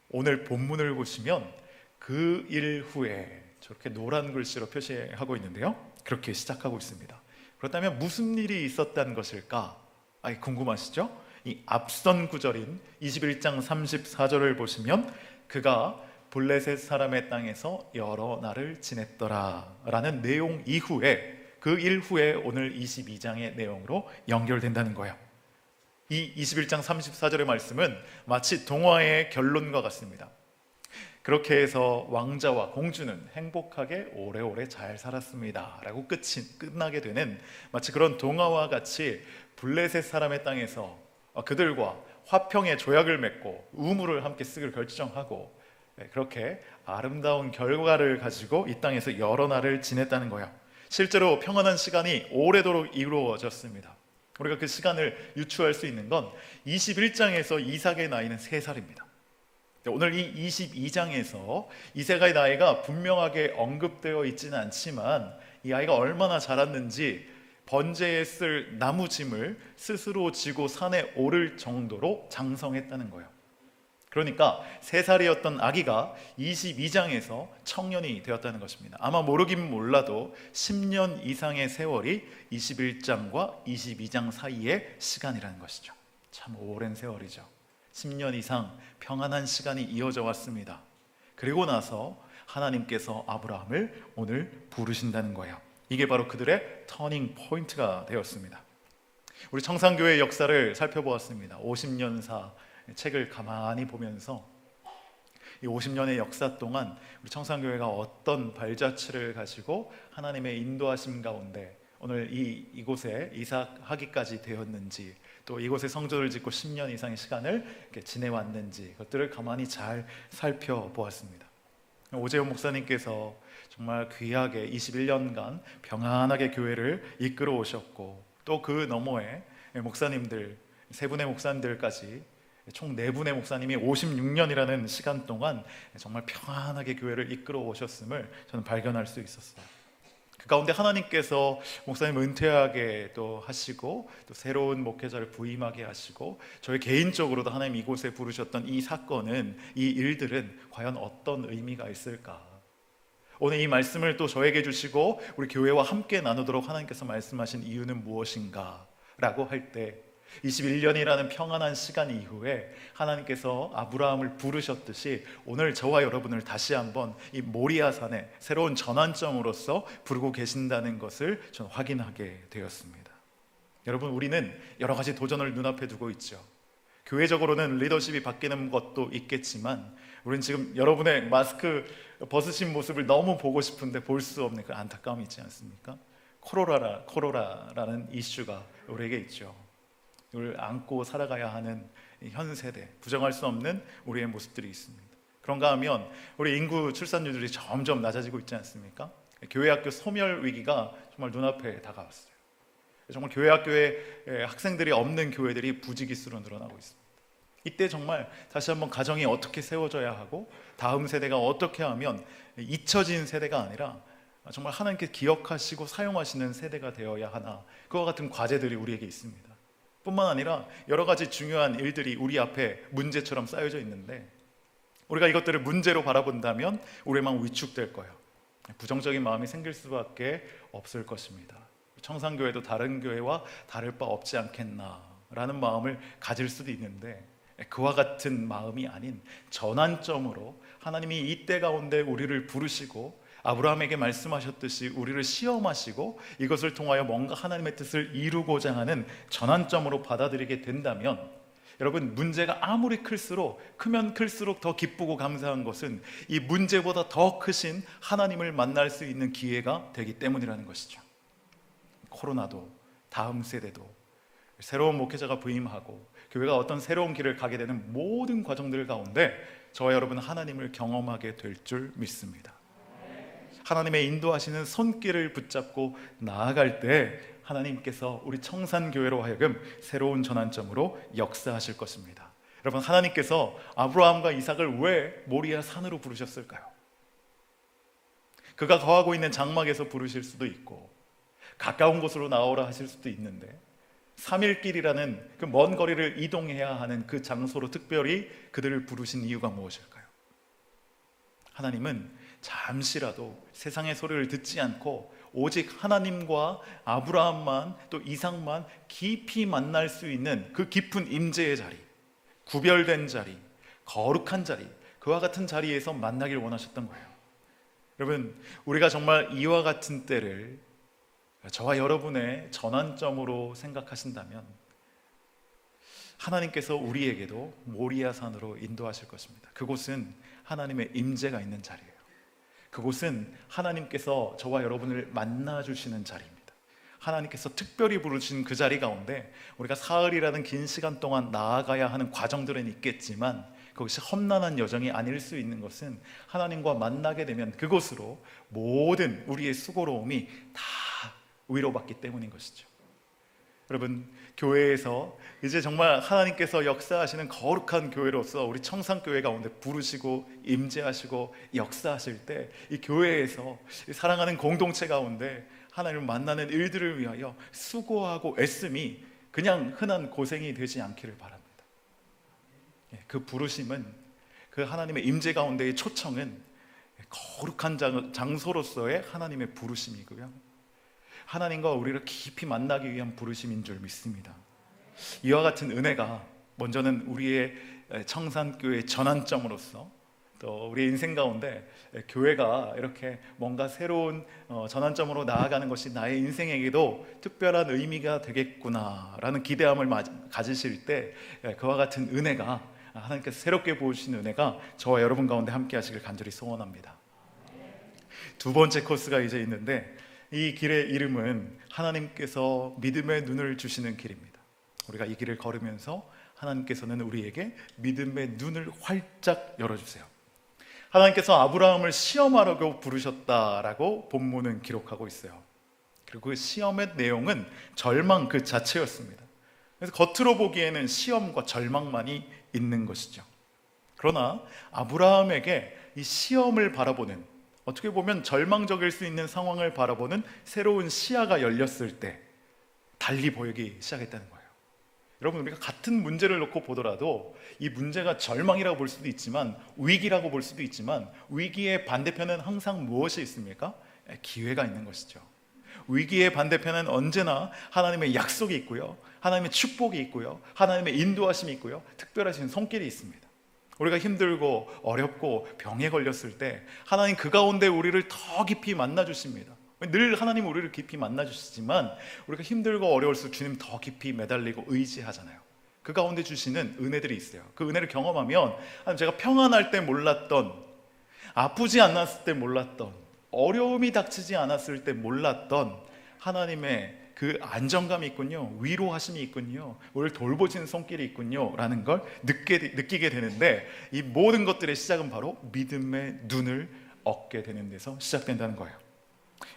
오늘 본문을 보시면 그 일 후에 저렇게 노란 글씨로 표시하고 있는데요, 그렇게 시작하고 있습니다. 그렇다면 무슨 일이 있었다는 것일까? 궁금하시죠? 이 앞선 구절인 21장 34절을 보시면 그가 블레셋 사람의 땅에서 여러 날을 지냈더라 라는 내용 이후에, 그 일 후에 오늘 22장의 내용으로 연결된다는 거예요. 이 21장 34절의 말씀은 마치 동화의 결론과 같습니다. 그렇게 해서 왕자와 공주는 행복하게 오래오래 잘 살았습니다 라고 끝나게 되는, 마치 그런 동화와 같이 블레셋 사람의 땅에서 그들과 화평의 조약을 맺고 우물을 함께 쓰기로 결정하고, 그렇게 아름다운 결과를 가지고 이 땅에서 여러 날을 지냈다는 거예요. 실제로 평안한 시간이 오래도록 이루어졌습니다. 우리가 그 시간을 유추할 수 있는 건 21장에서 이삭의 나이는 3살입니다. 오늘 이 22장에서 이삭의 나이가 분명하게 언급되어 있지는 않지만, 이 아이가 얼마나 자랐는지 번제에 쓸 나무짐을 스스로 지고 산에 오를 정도로 장성했다는 거예요. 그러니까 3살이었던 아기가 22장에서 청년이 되었다는 것입니다. 아마 모르긴 몰라도 10년 이상의 세월이 21장과 22장 사이의 시간이라는 것이죠. 참 오랜 세월이죠. 10년 이상 평안한 시간이 이어져 왔습니다. 그리고 나서 하나님께서 아브라함을 오늘 부르신다는 거예요. 이게 바로 그들의 터닝 포인트가 되었습니다. 우리 청산교회의 역사를 살펴보았습니다. 50년사 책을 가만히 보면서 이 50년의 역사 동안 우리 청산교회가 어떤 발자취를 가지고 하나님의 인도하심 가운데 오늘 이곳에 이삭하기까지 되었는지, 또 이곳에 성전을 짓고 10년 이상의 시간을 이렇게 지내왔는지, 그것들을 가만히 잘 살펴보았습니다. 오재훈 목사님께서 정말 귀하게 21년간 평안하게 교회를 이끌어 오셨고, 또 그 너머에 목사님들, 3분의 목사님들까지 총 4분의 목사님이 56년이라는 시간 동안 정말 평안하게 교회를 이끌어 오셨음을 저는 발견할 수 있었어요. 그 가운데 하나님께서 목사님 은퇴하게 또 하시고, 또 새로운 목회자를 부임하게 하시고, 저희 개인적으로도 하나님 이곳에 부르셨던 이 사건은, 이 일들은 과연 어떤 의미가 있을까? 오늘 이 말씀을 또 저에게 주시고 우리 교회와 함께 나누도록 하나님께서 말씀하신 이유는 무엇인가? 라고 할 때 21년이라는 평안한 시간 이후에 하나님께서 아브라함을 부르셨듯이 오늘 저와 여러분을 다시 한번 이 모리아산의 새로운 전환점으로서 부르고 계신다는 것을 저는 확인하게 되었습니다. 여러분, 우리는 여러 가지 도전을 눈앞에 두고 있죠. 교회적으로는 리더십이 바뀌는 것도 있겠지만, 우리는 지금 여러분의 마스크 벗으신 모습을 너무 보고 싶은데 볼 수 없는 그 안타까움이 있지 않습니까? 코로나라는 이슈가 우리에게 있죠. 우리를 안고 살아가야 하는 현 세대, 부정할 수 없는 우리의 모습들이 있습니다. 그런가 하면 우리 인구 출산율들이 점점 낮아지고 있지 않습니까? 교회학교 소멸 위기가 정말 눈앞에 다가왔어요. 정말 교회학교에 학생들이 없는 교회들이 부지기수로 늘어나고 있습니다. 이때 정말 다시 한번 가정이 어떻게 세워져야 하고, 다음 세대가 어떻게 하면 잊혀진 세대가 아니라 정말 하나님께 기억하시고 사용하시는 세대가 되어야 하나, 그와 같은 과제들이 우리에게 있습니다. 뿐만 아니라 여러 가지 중요한 일들이 우리 앞에 문제처럼 쌓여져 있는데, 우리가 이것들을 문제로 바라본다면 우리의 마음 위축될 거예요. 부정적인 마음이 생길 수밖에 없을 것입니다. 청산교회도 다른 교회와 다를 바 없지 않겠나라는 마음을 가질 수도 있는데, 그와 같은 마음이 아닌 전환점으로 하나님이 이때 가운데 우리를 부르시고 아브라함에게 말씀하셨듯이 우리를 시험하시고 이것을 통하여 뭔가 하나님의 뜻을 이루고자 하는 전환점으로 받아들이게 된다면, 여러분, 문제가 아무리 크면 클수록 더 기쁘고 감사한 것은 이 문제보다 더 크신 하나님을 만날 수 있는 기회가 되기 때문이라는 것이죠. 코로나도, 다음 세대도, 새로운 목회자가 부임하고 교회가 어떤 새로운 길을 가게 되는 모든 과정들 가운데 저와 여러분은 하나님을 경험하게 될 줄 믿습니다. 하나님의 인도하시는 손길을 붙잡고 나아갈 때 하나님께서 우리 청산교회로 하여금 새로운 전환점으로 역사하실 것입니다. 여러분, 하나님께서 아브라함과 이삭을 왜 모리아 산으로 부르셨을까요? 그가 거하고 있는 장막에서 부르실 수도 있고, 가까운 곳으로 나오라 하실 수도 있는데, 3일길이라는 그 먼 거리를 이동해야 하는 그 장소로 특별히 그들을 부르신 이유가 무엇일까요? 하나님은 잠시라도 세상의 소리를 듣지 않고 오직 하나님과 아브라함만, 또 이삭만 깊이 만날 수 있는 그 깊은 임재의 자리, 구별된 자리, 거룩한 자리, 그와 같은 자리에서 만나길 원하셨던 거예요. 여러분, 우리가 정말 이와 같은 때를 저와 여러분의 전환점으로 생각하신다면 하나님께서 우리에게도 모리아산으로 인도하실 것입니다. 그곳은 하나님의 임재가 있는 자리예요. 그곳은 하나님께서 저와 여러분을 만나주시는 자리입니다. 하나님께서 특별히 부르신 그 자리 가운데 우리가 사흘이라는 긴 시간 동안 나아가야 하는 과정들은 있겠지만, 그것이 험난한 여정이 아닐 수 있는 것은 하나님과 만나게 되면 그곳으로 모든 우리의 수고로움이 다 위로받기 때문인 것이죠. 여러분, 교회에서 이제 정말 하나님께서 역사하시는 거룩한 교회로서 우리 청산교회 가운데 부르시고 임재하시고 역사하실 때, 이 교회에서 사랑하는 공동체 가운데 하나님을 만나는 일들을 위하여 수고하고 애씀이 그냥 흔한 고생이 되지 않기를 바랍니다. 그 부르심은 그 하나님의 임재 가운데의 초청은 거룩한 장소로서의 하나님의 부르심이고요, 하나님과 우리를 깊이 만나기 위한 부르심인 줄 믿습니다. 이와 같은 은혜가 먼저는 우리의 청산교회의 전환점으로서, 또 우리의 인생 가운데 교회가 이렇게 뭔가 새로운 전환점으로 나아가는 것이 나의 인생에게도 특별한 의미가 되겠구나라는 기대함을 가지실 때, 그와 같은 은혜가, 하나님께서 새롭게 부어주신 은혜가 저와 여러분 가운데 함께 하시길 간절히 소원합니다. 두 번째 코스가 이제 있는데, 이 길의 이름은 하나님께서 믿음의 눈을 주시는 길입니다. 우리가 이 길을 걸으면서 하나님께서는 우리에게 믿음의 눈을 활짝 열어주세요. 하나님께서 아브라함을 시험하라고 부르셨다라고 본문은 기록하고 있어요. 그리고 그 시험의 내용은 절망 그 자체였습니다. 그래서 겉으로 보기에는 시험과 절망만이 있는 것이죠. 그러나 아브라함에게 이 시험을 바라보는, 어떻게 보면 절망적일 수 있는 상황을 바라보는 새로운 시야가 열렸을 때 달리 보이기 시작했다는 거예요. 여러분, 우리가 같은 문제를 놓고 보더라도 이 문제가 절망이라고 볼 수도 있지만, 위기라고 볼 수도 있지만, 위기의 반대편은 항상 무엇이 있습니까? 기회가 있는 것이죠. 위기의 반대편은 언제나 하나님의 약속이 있고요, 하나님의 축복이 있고요, 하나님의 인도하심이 있고요, 특별하신 손길이 있습니다. 우리가 힘들고 어렵고 병에 걸렸을 때 하나님 그 가운데 우리를 더 깊이 만나 주십니다. 늘 하나님 우리를 깊이 만나 주시지만, 우리가 힘들고 어려울수록 주님 더 깊이 매달리고 의지하잖아요. 그 가운데 주시는 은혜들이 있어요. 그 은혜를 경험하면 제가 평안할 때 몰랐던, 아프지 않았을 때 몰랐던, 어려움이 닥치지 않았을 때 몰랐던 하나님의 그 안정감이 있군요, 위로하심이 있군요, 우리를 돌보시는 손길이 있군요 라는 걸 느끼게 되는데, 이 모든 것들의 시작은 바로 믿음의 눈을 얻게 되는 데서 시작된다는 거예요.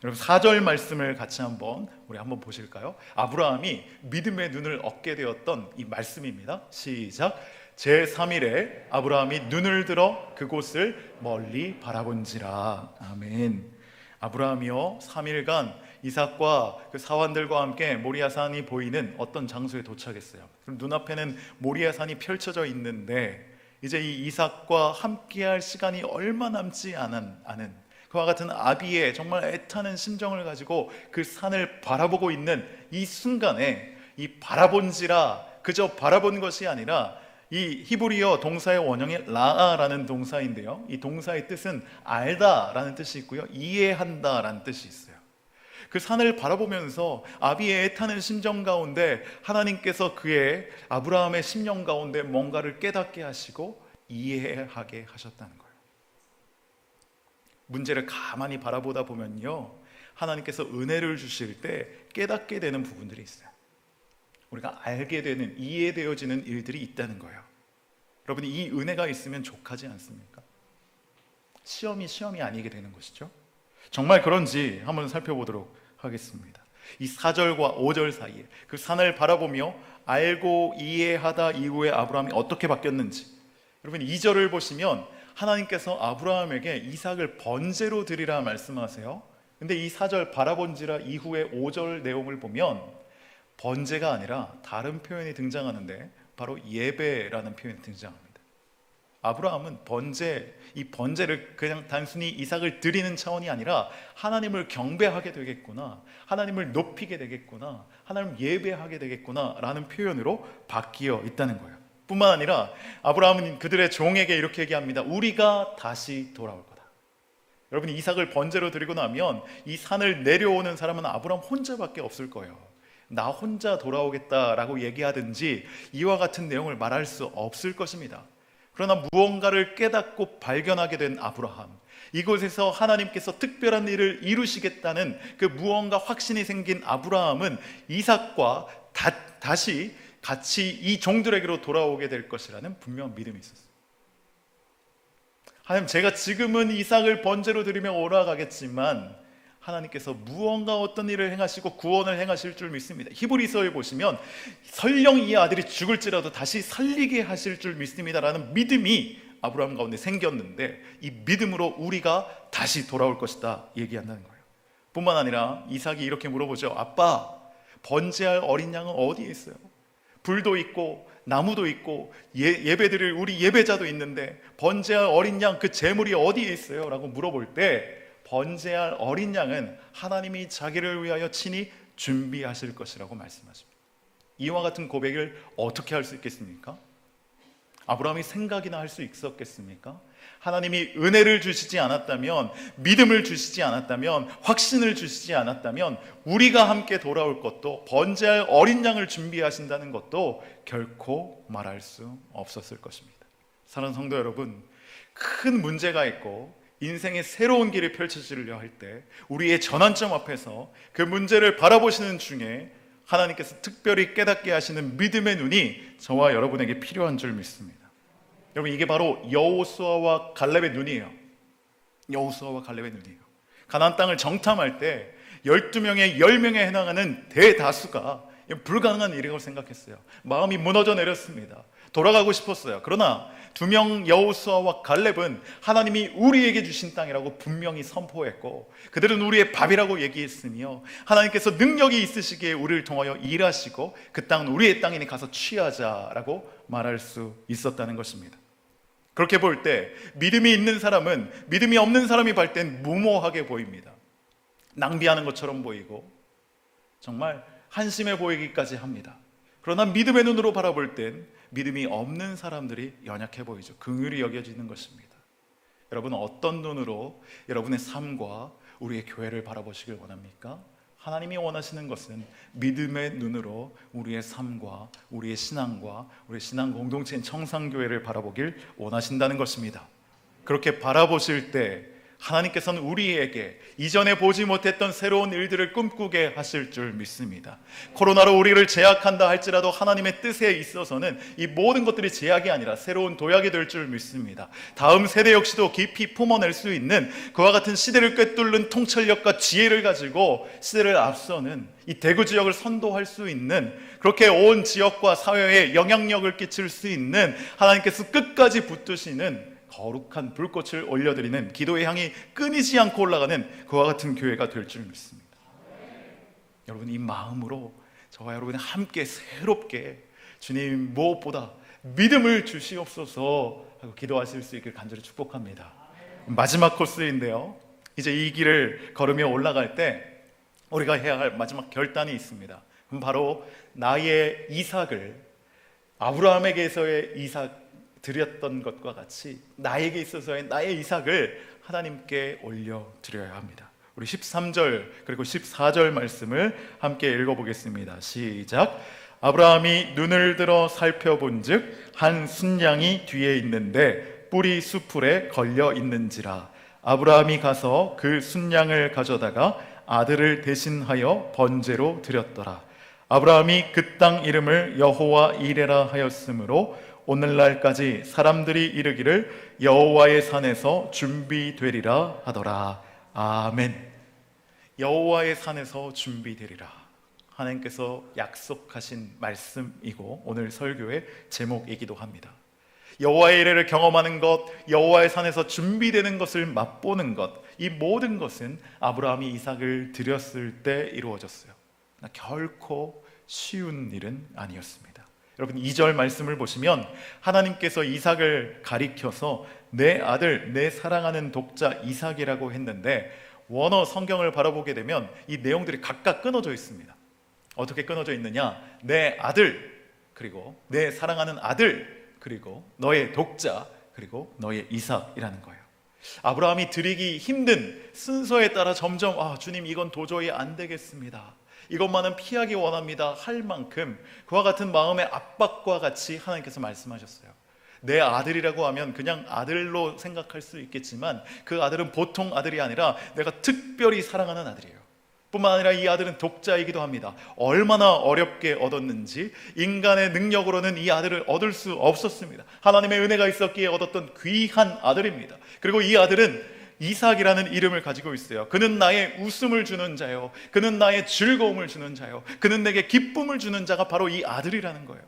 여러분, 4절 말씀을 같이 한번 보실까요? 아브라함이 믿음의 눈을 얻게 되었던 이 말씀입니다. 시작. 제3일에 아브라함이 눈을 들어 그곳을 멀리 바라본지라. 아멘. 아브라함이요 3일간 이삭과 그 사환들과 함께 모리아산이 보이는 어떤 장소에 도착했어요. 그럼 눈앞에는 모리아산이 펼쳐져 있는데, 이제 이 이삭과 함께할 시간이 얼마 남지 않은 그와 같은 아비의 정말 애타는 심정을 가지고 그 산을 바라보고 있는 이 순간에, 이 바라본지라, 그저 바라본 것이 아니라 이 히브리어 동사의 원형이 라아라는 동사인데요, 이 동사의 뜻은 알다라는 뜻이 있고요, 이해한다라는 뜻이 있어요. 그 산을 바라보면서 아비의 애타는 심정 가운데 하나님께서 그의 아브라함의 심령 가운데 뭔가를 깨닫게 하시고 이해하게 하셨다는 거예요. 문제를 가만히 바라보다 보면요, 하나님께서 은혜를 주실 때 깨닫게 되는 부분들이 있어요. 우리가 알게 되는, 이해되어지는 일들이 있다는 거예요. 여러분, 이 은혜가 있으면 족하지 않습니까? 시험이 아니게 되는 것이죠. 정말 그런지 한번 살펴보도록 하겠습니다. 이 4절과 5절 사이에 그 산을 바라보며 알고 이해하다 이후에 아브라함이 어떻게 바뀌었는지, 여러분 2절을 보시면 하나님께서 아브라함에게 이삭을 번제로 드리라 말씀하세요. 근데 이 4절 바라본지라 이후의 5절 내용을 보면 번제가 아니라 다른 표현이 등장하는데, 바로 예배라는 표현이 등장합니다. 아브라함은 이 번제를 그냥 단순히 이삭을 드리는 차원이 아니라 하나님을 경배하게 되겠구나, 하나님을 높이게 되겠구나, 하나님을 예배하게 되겠구나 라는 표현으로 바뀌어 있다는 거예요. 뿐만 아니라 아브라함은 그들의 종에게 이렇게 얘기합니다. 우리가 다시 돌아올 거다. 여러분, 이삭을 번제로 드리고 나면 이 산을 내려오는 사람은 아브라함 혼자밖에 없을 거예요. 나 혼자 돌아오겠다라고 얘기하든지 이와 같은 내용을 말할 수 없을 것입니다. 그러나 무언가를 깨닫고 발견하게 된 아브라함, 이곳에서 하나님께서 특별한 일을 이루시겠다는 그 무언가 확신이 생긴 아브라함은 이삭과 다시 같이 이 종들에게로 돌아오게 될 것이라는 분명한 믿음이 있었어요. 하나님, 제가 지금은 이삭을 번제로 드리며 오라가겠지만 하나님께서 무언가 어떤 일을 행하시고 구원을 행하실 줄 믿습니다. 히브리서에 보시면 설령 이 아들이 죽을지라도 다시 살리게 하실 줄 믿습니다라는 믿음이 아브라함 가운데 생겼는데, 이 믿음으로 우리가 다시 돌아올 것이다 얘기한다는 거예요. 뿐만 아니라 이삭이 이렇게 물어보죠. 아빠, 번제할 어린 양은 어디에 있어요? 불도 있고 나무도 있고 예배드릴 우리 예배자도 있는데 번제할 어린 양 그 제물이 어디에 있어요? 라고 물어볼 때 번제할 어린 양은 하나님이 자기를 위하여 친히 준비하실 것이라고 말씀하십니다. 이와 같은 고백을 어떻게 할 수 있겠습니까? 아브라함이 생각이나 할 수 있었겠습니까? 하나님이 은혜를 주시지 않았다면, 믿음을 주시지 않았다면, 확신을 주시지 않았다면 우리가 함께 돌아올 것도, 번제할 어린 양을 준비하신다는 것도 결코 말할 수 없었을 것입니다. 사랑하는 성도 여러분, 큰 문제가 있고 인생의 새로운 길이 펼쳐지려 할 때 우리의 전환점 앞에서 그 문제를 바라보시는 중에 하나님께서 특별히 깨닫게 하시는 믿음의 눈이 저와 여러분에게 필요한 줄 믿습니다. 여러분, 이게 바로 여호수아와 갈렙의 눈이에요. 여호수아와 갈렙의 눈이에요. 가나안 땅을 정탐할 때 12명에 10명에 해당하는 대다수가 불가능한 일이라고 생각했어요. 마음이 무너져 내렸습니다. 돌아가고 싶었어요. 그러나 2명 여호수아와 갈렙은 하나님이 우리에게 주신 땅이라고 분명히 선포했고, 그들은 우리의 밥이라고 얘기했으며 하나님께서 능력이 있으시기에 우리를 통하여 일하시고 그 땅은 우리의 땅이니 가서 취하자라고 말할 수 있었다는 것입니다. 그렇게 볼 때 믿음이 있는 사람은 믿음이 없는 사람이 볼 땐 무모하게 보입니다. 낭비하는 것처럼 보이고 정말 한심해 보이기까지 합니다. 그러나 믿음의 눈으로 바라볼 땐 믿음이 없는 사람들이 연약해 보이죠. 긍휼히 여겨지는 것입니다. 여러분은 어떤 눈으로 여러분의 삶과 우리의 교회를 바라보시길 원합니까? 하나님이 원하시는 것은 믿음의 눈으로 우리의 삶과 우리의 신앙과 우리의 신앙 공동체인 청산교회를 바라보길 원하신다는 것입니다. 그렇게 바라보실 때 하나님께서는 우리에게 이전에 보지 못했던 새로운 일들을 꿈꾸게 하실 줄 믿습니다. 코로나로 우리를 제약한다 할지라도 하나님의 뜻에 있어서는 이 모든 것들이 제약이 아니라 새로운 도약이 될 줄 믿습니다. 다음 세대 역시도 깊이 품어낼 수 있는 그와 같은 시대를 꿰뚫는 통찰력과 지혜를 가지고 시대를 앞서는 이 대구 지역을 선도할 수 있는, 그렇게 온 지역과 사회에 영향력을 끼칠 수 있는 하나님께서 끝까지 붙드시는 거룩한 불꽃을 올려드리는 기도의 향이 끊이지 않고 올라가는 그와 같은 교회가 될 줄 믿습니다. 여러분, 이 마음으로 저와 여러분이 함께 새롭게 주님 무엇보다 믿음을 주시옵소서 하고 기도하실 수 있길 간절히 축복합니다. 마지막 코스인데요, 이제 이 길을 걸으며 올라갈 때 우리가 해야 할 마지막 결단이 있습니다. 바로 나의 이삭을, 아브라함에게서의 이삭 드렸던 것과 같이 나에게 있어서의 나의 이삭을 하나님께 올려드려야 합니다. 우리 13절 그리고 14절 말씀을 함께 읽어보겠습니다. 시작. 아브라함이 눈을 들어 살펴본즉 한 순양이 뒤에 있는데 뿔이 수풀에 걸려 있는지라. 아브라함이 가서 그 순양을 가져다가 아들을 대신하여 번제로 드렸더라. 아브라함이 그 땅 이름을 여호와 이레라 하였으므로 오늘날까지 사람들이 이르기를 여호와의 산에서 준비되리라 하더라. 아멘. 여호와의 산에서 준비되리라, 하나님께서 약속하신 말씀이고 오늘 설교의 제목이기도 합니다. 여호와의 이레를 경험하는 것, 여호와의 산에서 준비되는 것을 맛보는 것, 이 모든 것은 아브라함이 이삭을 드렸을 때 이루어졌어요. 결코 쉬운 일은 아니었습니다. 여러분, 2절 말씀을 보시면 하나님께서 이삭을 가리켜서 내 아들, 내 사랑하는 독자 이삭이라고 했는데, 원어 성경을 바라보게 되면 이 내용들이 각각 끊어져 있습니다. 어떻게 끊어져 있느냐? 내 아들, 그리고 내 사랑하는 아들, 그리고 너의 독자, 그리고 너의 이삭이라는 거예요. 아브라함이 드리기 힘든 순서에 따라 점점 주님, 이건 도저히 안 되겠습니다, 이것만은 피하기 원합니다 할 만큼 그와 같은 마음의 압박과 같이 하나님께서 말씀하셨어요. 내 아들이라고 하면 그냥 아들로 생각할 수 있겠지만 그 아들은 보통 아들이 아니라 내가 특별히 사랑하는 아들이에요. 뿐만 아니라 이 아들은 독자이기도 합니다. 얼마나 어렵게 얻었는지 인간의 능력으로는 이 아들을 얻을 수 없었습니다. 하나님의 은혜가 있었기에 얻었던 귀한 아들입니다. 그리고 이 아들은 이삭이라는 이름을 가지고 있어요. 그는 나의 웃음을 주는 자요, 그는 나의 즐거움을 주는 자요, 그는 내게 기쁨을 주는 자가 바로 이 아들이라는 거예요.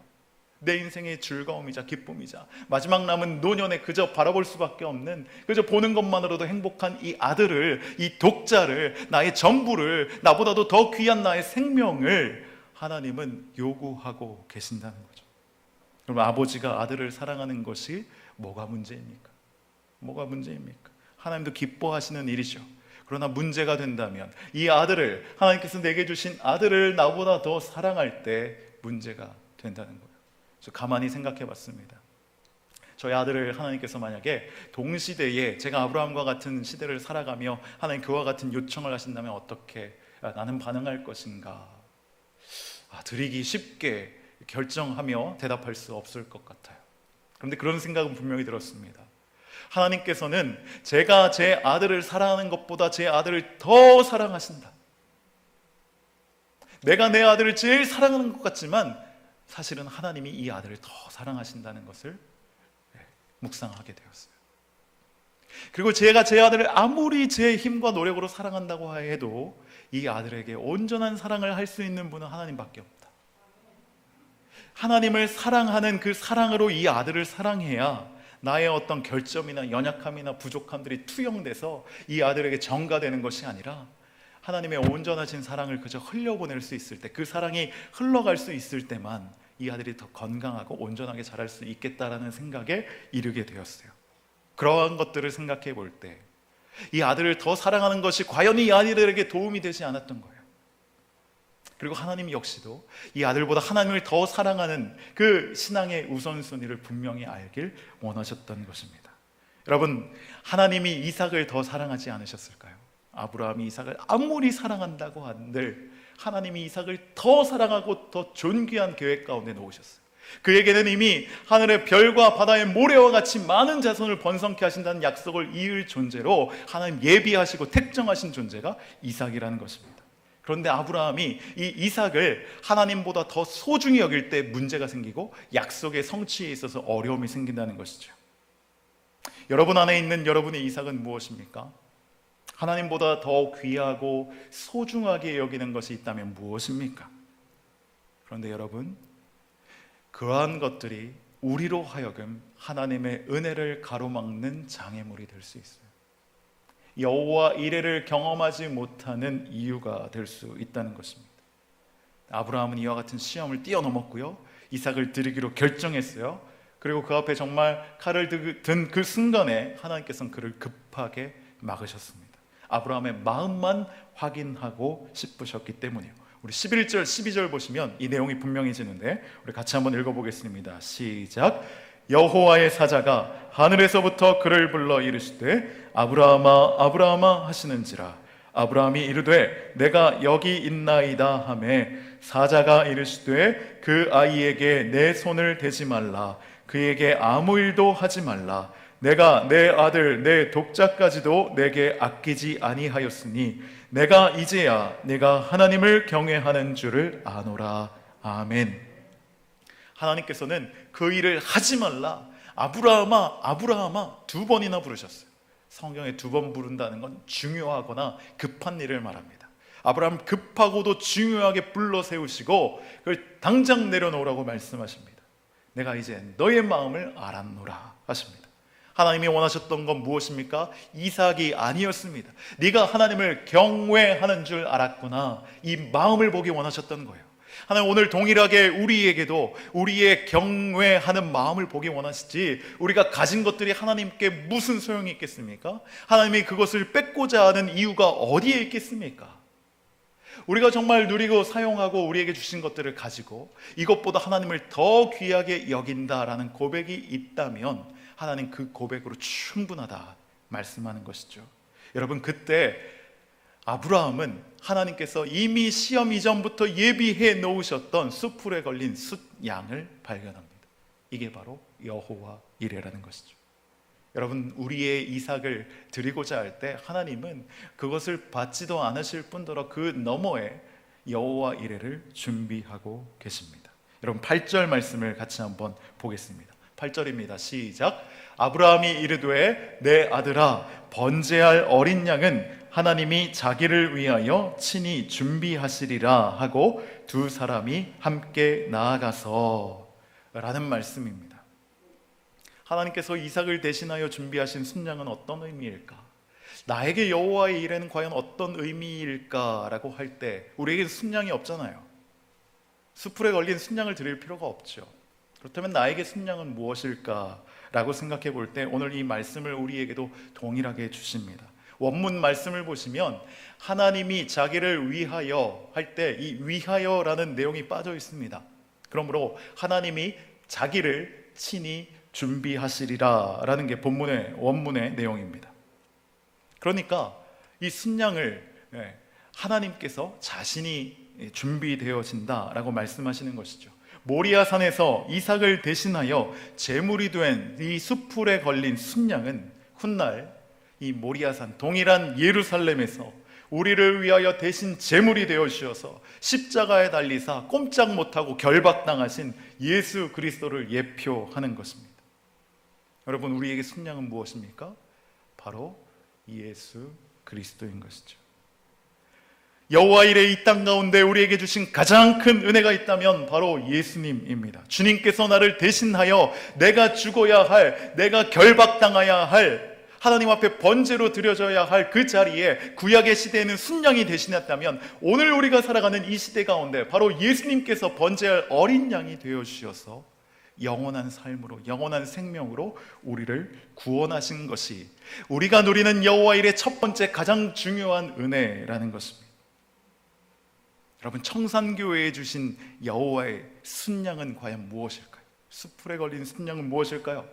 내 인생의 즐거움이자 기쁨이자 마지막 남은 노년에 그저 바라볼 수밖에 없는, 그저 보는 것만으로도 행복한 이 아들을, 이 독자를, 나의 전부를, 나보다도 더 귀한 나의 생명을 하나님은 요구하고 계신다는 거죠. 그럼 아버지가 아들을 사랑하는 것이 뭐가 문제입니까? 뭐가 문제입니까? 하나님도 기뻐하시는 일이죠. 그러나 문제가 된다면 이 아들을, 하나님께서 내게 주신 아들을 나보다 더 사랑할 때 문제가 된다는 거예요. 그래서 가만히 생각해 봤습니다. 저희 아들을 하나님께서 만약에 동시대에 제가 아브라함과 같은 시대를 살아가며 하나님 그와 같은 요청을 하신다면 어떻게 나는 반응할 것인가? 드리기 쉽게 결정하며 대답할 수 없을 것 같아요. 그런데 그런 생각은 분명히 들었습니다. 하나님께서는 제가 제 아들을 사랑하는 것보다 제 아들을 더 사랑하신다. 내가 내 아들을 제일 사랑하는 것 같지만 사실은 하나님이 이 아들을 더 사랑하신다는 것을 묵상하게 되었어요. 그리고 제가 제 아들을 아무리 제 힘과 노력으로 사랑한다고 해도 이 아들에게 온전한 사랑을 할 수 있는 분은 하나님밖에 없다. 하나님을 사랑하는 그 사랑으로 이 아들을 사랑해야 나의 어떤 결점이나 연약함이나 부족함들이 투영돼서 이 아들에게 전가되는 것이 아니라 하나님의 온전하신 사랑을 그저 흘려보낼 수 있을 때, 그 사랑이 흘러갈 수 있을 때만 이 아들이 더 건강하고 온전하게 자랄 수 있겠다라는 생각에 이르게 되었어요. 그러한 것들을 생각해 볼 때 이 아들을 더 사랑하는 것이 과연 이 아들에게 도움이 되지 않았던 거예요. 그리고 하나님 역시도 이 아들보다 하나님을 더 사랑하는 그 신앙의 우선순위를 분명히 알길 원하셨던 것입니다. 여러분, 하나님이 이삭을 더 사랑하지 않으셨을까요? 아브라함이 이삭을 아무리 사랑한다고 한들 하나님이 이삭을 더 사랑하고 더 존귀한 계획 가운데 놓으셨어요. 그에게는 이미 하늘의 별과 바다의 모래와 같이 많은 자손을 번성케 하신다는 약속을 이을 존재로 하나님 예비하시고 택정하신 존재가 이삭이라는 것입니다. 그런데 아브라함이 이 이삭을 하나님보다 더 소중히 여길 때 문제가 생기고 약속의 성취에 있어서 어려움이 생긴다는 것이죠. 여러분 안에 있는 여러분의 이삭은 무엇입니까? 하나님보다 더 귀하고 소중하게 여기는 것이 있다면 무엇입니까? 그런데 여러분, 그러한 것들이 우리로 하여금 하나님의 은혜를 가로막는 장애물이 될 수 있어요. 여호와 이레를 경험하지 못하는 이유가 될 수 있다는 것입니다. 아브라함은 이와 같은 시험을 뛰어넘었고요, 이삭을 드리기로 결정했어요. 그리고 그 앞에 정말 칼을 든 그 순간에 하나님께서는 그를 급하게 막으셨습니다. 아브라함의 마음만 확인하고 싶으셨기 때문이에요. 우리 11절, 12절 보시면 이 내용이 분명해지는데 우리 같이 한번 읽어보겠습니다. 시작. 여호와의 사자가 하늘에서부터 그를 불러 이르시되 아브라함아 아브라함아 하시는지라. 아브라함이 이르되 내가 여기 있나이다 하매 사자가 이르시되 그 아이에게 내 손을 대지 말라. 그에게 아무 일도 하지 말라. 내가 내 아들 내 독자까지도 내게 아끼지 아니하였으니 내가 이제야 내가 하나님을 경외하는 줄을 아노라. 아멘. 하나님께서는 그 일을 하지 말라, 아브라함아 아브라함아 두 번이나 부르셨어요. 성경에 두 번 부른다는 건 중요하거나 급한 일을 말합니다. 아브라함 급하고도 중요하게 불러 세우시고 그걸 당장 내려놓으라고 말씀하십니다. 내가 이제 너의 마음을 알았노라 하십니다. 하나님이 원하셨던 건 무엇입니까? 이삭이 아니었습니다. 네가 하나님을 경외하는 줄 알았구나, 이 마음을 보기 원하셨던 거예요. 하나님 오늘 동일하게 우리에게도 우리의 경외하는 마음을 보기 원하시지, 우리가 가진 것들이 하나님께 무슨 소용이 있겠습니까? 하나님이 그것을 뺏고자 하는 이유가 어디에 있겠습니까? 우리가 정말 누리고 사용하고 우리에게 주신 것들을 가지고 이것보다 하나님을 더 귀하게 여긴다라는 고백이 있다면 하나님 그 고백으로 충분하다 말씀하는 것이죠. 여러분, 그때 아브라함은 하나님께서 이미 시험 이전부터 예비해 놓으셨던 숫풀에 걸린 숫양을 발견합니다. 이게 바로 여호와 이레라는 것이죠. 여러분, 우리의 이삭을 드리고자 할 때 하나님은 그것을 받지도 않으실 뿐더러 그 너머에 여호와 이레를 준비하고 계십니다. 여러분, 8절 말씀을 같이 한번 보겠습니다. 8절입니다. 시작. 아브라함이 이르되 내 아들아 번제할 어린 양은 하나님이 자기를 위하여 친히 준비하시리라 하고 두 사람이 함께 나아가서 라는 말씀입니다. 하나님께서 이삭을 대신하여 준비하신 순양은 어떤 의미일까? 나에게 여호와의 이레는 과연 어떤 의미일까라고 할 때 우리에게 순양이 없잖아요. 수풀에 걸린 순양을 드릴 필요가 없죠. 그렇다면 나에게 순양은 무엇일까라고 생각해 볼 때 오늘 이 말씀을 우리에게도 동일하게 주십니다. 원문 말씀을 보시면 하나님이 자기를 위하여 할 때 이 위하여라는 내용이 빠져 있습니다. 그러므로 하나님이 자기를 친히 준비하시리라 라는 게 본문의 원문의 내용입니다. 그러니까 이 순양을 하나님께서 자신이 준비되어진다라고 말씀하시는 것이죠. 모리아산에서 이삭을 대신하여 제물이 된 이 수풀에 걸린 순양은 훗날 이 모리아산 동일한 예루살렘에서 우리를 위하여 대신 제물이 되어 주셔서 십자가에 달리사 꼼짝 못하고 결박당하신 예수 그리스도를 예표하는 것입니다. 여러분, 우리에게 순양은 무엇입니까? 바로 예수 그리스도인 것이죠. 여호와 이레 이 땅 가운데 우리에게 주신 가장 큰 은혜가 있다면 바로 예수님입니다. 주님께서 나를 대신하여 내가 죽어야 할, 내가 결박당해야 할, 하나님 앞에 번제로 드려져야 할 그 자리에 구약의 시대에는 순양이 대신했다면 오늘 우리가 살아가는 이 시대 가운데 바로 예수님께서 번제할 어린 양이 되어 주셔서 영원한 삶으로, 영원한 생명으로 우리를 구원하신 것이 우리가 누리는 여호와 일의 첫 번째 가장 중요한 은혜라는 것입니다. 여러분, 청산교회에 주신 여호와의 순양은 과연 무엇일까요? 수풀에 걸린 순양은 무엇일까요?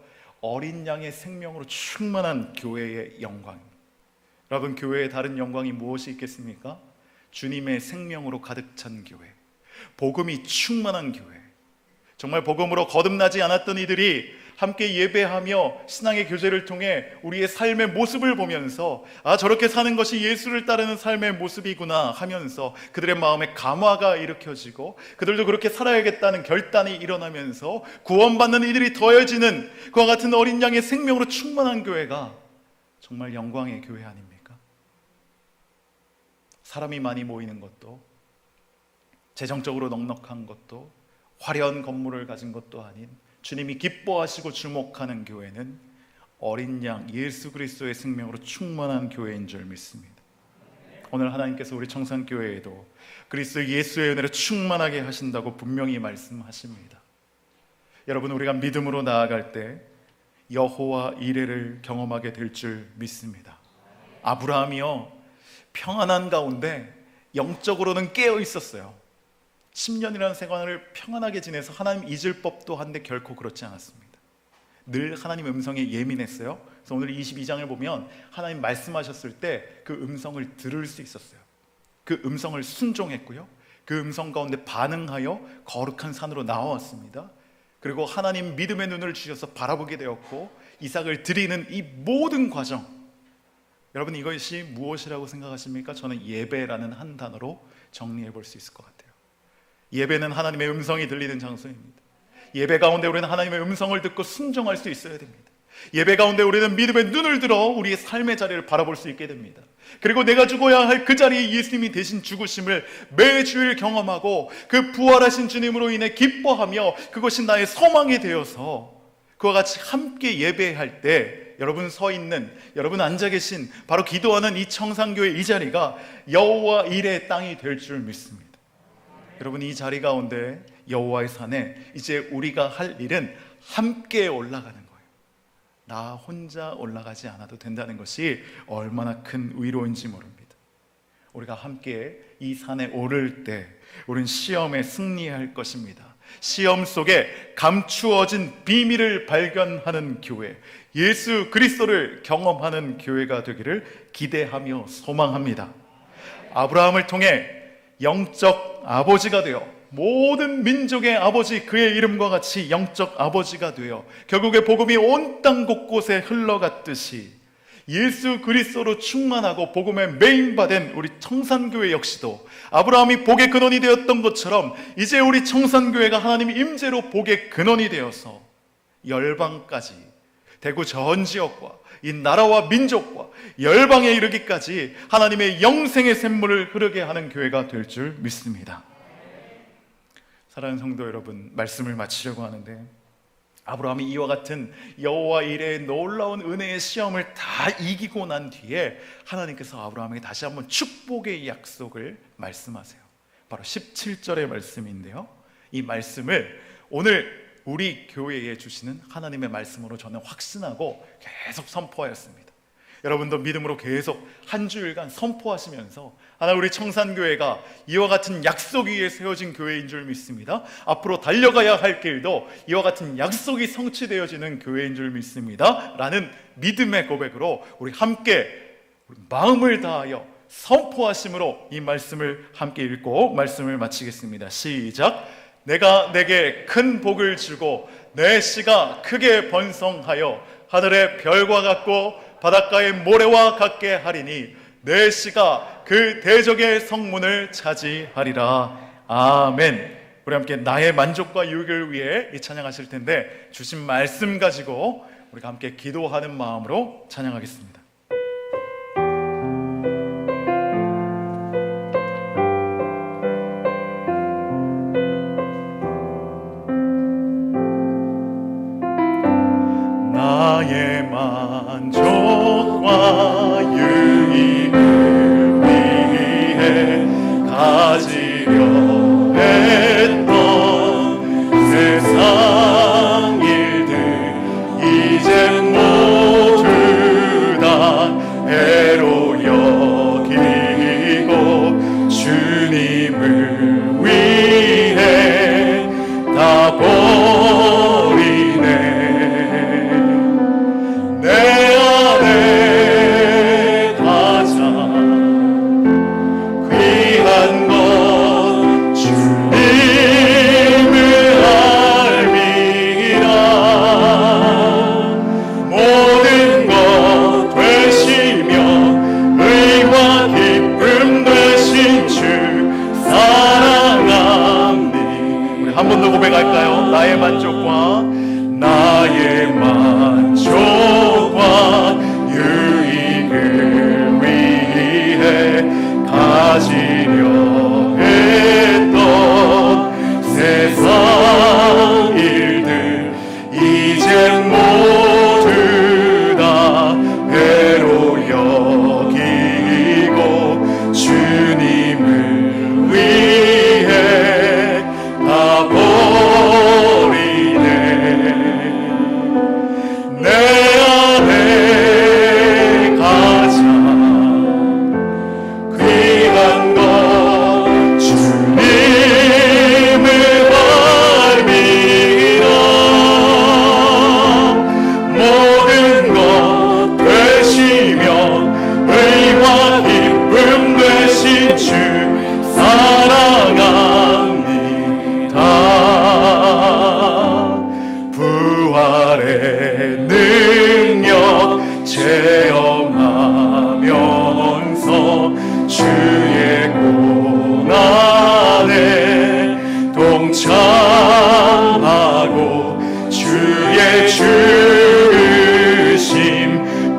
어린 양의 생명으로 충만한 교회의 영광입니다. 여러분, 교회의 다른 영광이 무엇이 있겠습니까? 주님의 생명으로 가득 찬 교회, 복음이 충만한 교회, 정말 복음으로 거듭나지 않았던 이들이 함께 예배하며 신앙의 교제를 통해 우리의 삶의 모습을 보면서 저렇게 사는 것이 예수를 따르는 삶의 모습이구나 하면서 그들의 마음에 감화가 일으켜지고 그들도 그렇게 살아야겠다는 결단이 일어나면서 구원받는 이들이 더해지는 그와 같은 어린 양의 생명으로 충만한 교회가 정말 영광의 교회 아닙니까? 사람이 많이 모이는 것도, 재정적으로 넉넉한 것도, 화려한 건물을 가진 것도 아닌 주님이 기뻐하시고 주목하는 교회는 어린 양 예수 그리스도의 생명으로 충만한 교회인 줄 믿습니다. 오늘 하나님께서 우리 청산교회에도 그리스도 예수의 은혜로 충만하게 하신다고 분명히 말씀하십니다. 여러분, 우리가 믿음으로 나아갈 때 여호와 이레를 경험하게 될 줄 믿습니다. 아브라함이요, 평안한 가운데 영적으로는 깨어 있었어요. 10년이라는 생활을 평안하게 지내서 하나님 잊을 법도 한데 결코 그렇지 않았습니다. 늘 하나님 음성에 예민했어요. 그래서 오늘 22장을 보면 하나님 말씀하셨을 때 그 음성을 들을 수 있었어요. 그 음성을 순종했고요, 그 음성 가운데 반응하여 거룩한 산으로 나왔습니다. 그리고 하나님 믿음의 눈을 주셔서 바라보게 되었고 이삭을 드리는 이 모든 과정, 여러분, 이것이 무엇이라고 생각하십니까? 저는 예배라는 한 단어로 정리해 볼 수 있을 것 같아요. 예배는 하나님의 음성이 들리는 장소입니다. 예배 가운데 우리는 하나님의 음성을 듣고 순종할 수 있어야 됩니다. 예배 가운데 우리는 믿음의 눈을 들어 우리의 삶의 자리를 바라볼 수 있게 됩니다. 그리고 내가 죽어야 할 그 자리에 예수님이 대신 죽으심을 매주일 경험하고 그 부활하신 주님으로 인해 기뻐하며 그것이 나의 소망이 되어서 그와 같이 함께 예배할 때 여러분 서 있는, 여러분 앉아 계신 바로 기도하는 이 청산교회 이 자리가 여호와 일의 땅이 될 줄 믿습니다. 여러분, 이 자리 가운데 여호와의 산에 이제 우리가 할 일은 함께 올라가는 거예요. 나 혼자 올라가지 않아도 된다는 것이 얼마나 큰 위로인지 모릅니다. 우리가 함께 이 산에 오를 때 우리는 시험에 승리할 것입니다. 시험 속에 감추어진 비밀을 발견하는 교회, 예수 그리스도를 경험하는 교회가 되기를 기대하며 소망합니다. 아브라함을 통해 영적 아버지가 되어 모든 민족의 아버지, 그의 이름과 같이 영적 아버지가 되어 결국에 복음이 온 땅 곳곳에 흘러갔듯이 예수 그리스도로 충만하고 복음에 메인받은 우리 청산교회 역시도 아브라함이 복의 근원이 되었던 것처럼 이제 우리 청산교회가 하나님의 임재로 복의 근원이 되어서 열방까지, 대구 전 지역과 이 나라와 민족과 열방에 이르기까지 하나님의 영생의 샘물을 흐르게 하는 교회가 될 줄 믿습니다. 사랑하는 성도 여러분, 말씀을 마치려고 하는데 아브라함이 이와 같은 여호와 일의 놀라운 은혜의 시험을 다 이기고 난 뒤에 하나님께서 아브라함에게 다시 한번 축복의 약속을 말씀하세요. 바로 17절의 말씀인데요, 이 말씀을 오늘 우리 교회에 주시는 하나님의 말씀으로 저는 확신하고 계속 선포하였습니다. 여러분도 믿음으로 계속 한 주일간 선포하시면서 하나 우리 청산교회가 이와 같은 약속 위에 세워진 교회인 줄 믿습니다. 앞으로 달려가야 할 길도 이와 같은 약속이 성취되어지는 교회인 줄 믿습니다 라는 믿음의 고백으로 우리 함께 마음을 다하여 선포하심으로 이 말씀을 함께 읽고 말씀을 마치겠습니다. 시작. 내가 내게 큰 복을 주고 내 씨가 크게 번성하여 하늘의 별과 같고 바닷가의 모래와 같게 하리니 내 씨가 그 대적의 성문을 차지하리라. 아멘. 우리 함께 나의 만족과 유익을 위해 이 찬양하실 텐데 주신 말씀 가지고 우리가 함께 기도하는 마음으로 찬양하겠습니다. 나의 만족과 유익을 위해 가지려 했던 세상 일들 이제 모두 다 해로 여기고 주님을 위해 다 버리네. 내 안에 가장 귀한 것 주님을 알미라. 모든 것 되시며 의와 기쁨 되신 주 사랑합니. 우리 한 번 더 고백할까요? 나의 만족과 유익을 위해 가지려 했던 세상 일들 이제 모두 다 해로 여기고 주님을 위해 다 버리네. 내 안에 가장 귀한 것 주님을 알미라. 모든 것 되시며 의와 기쁨 되신 주 사랑합니다. 부활의 능력 체험하면서 주의 고난에 동참하고 주의 죽으심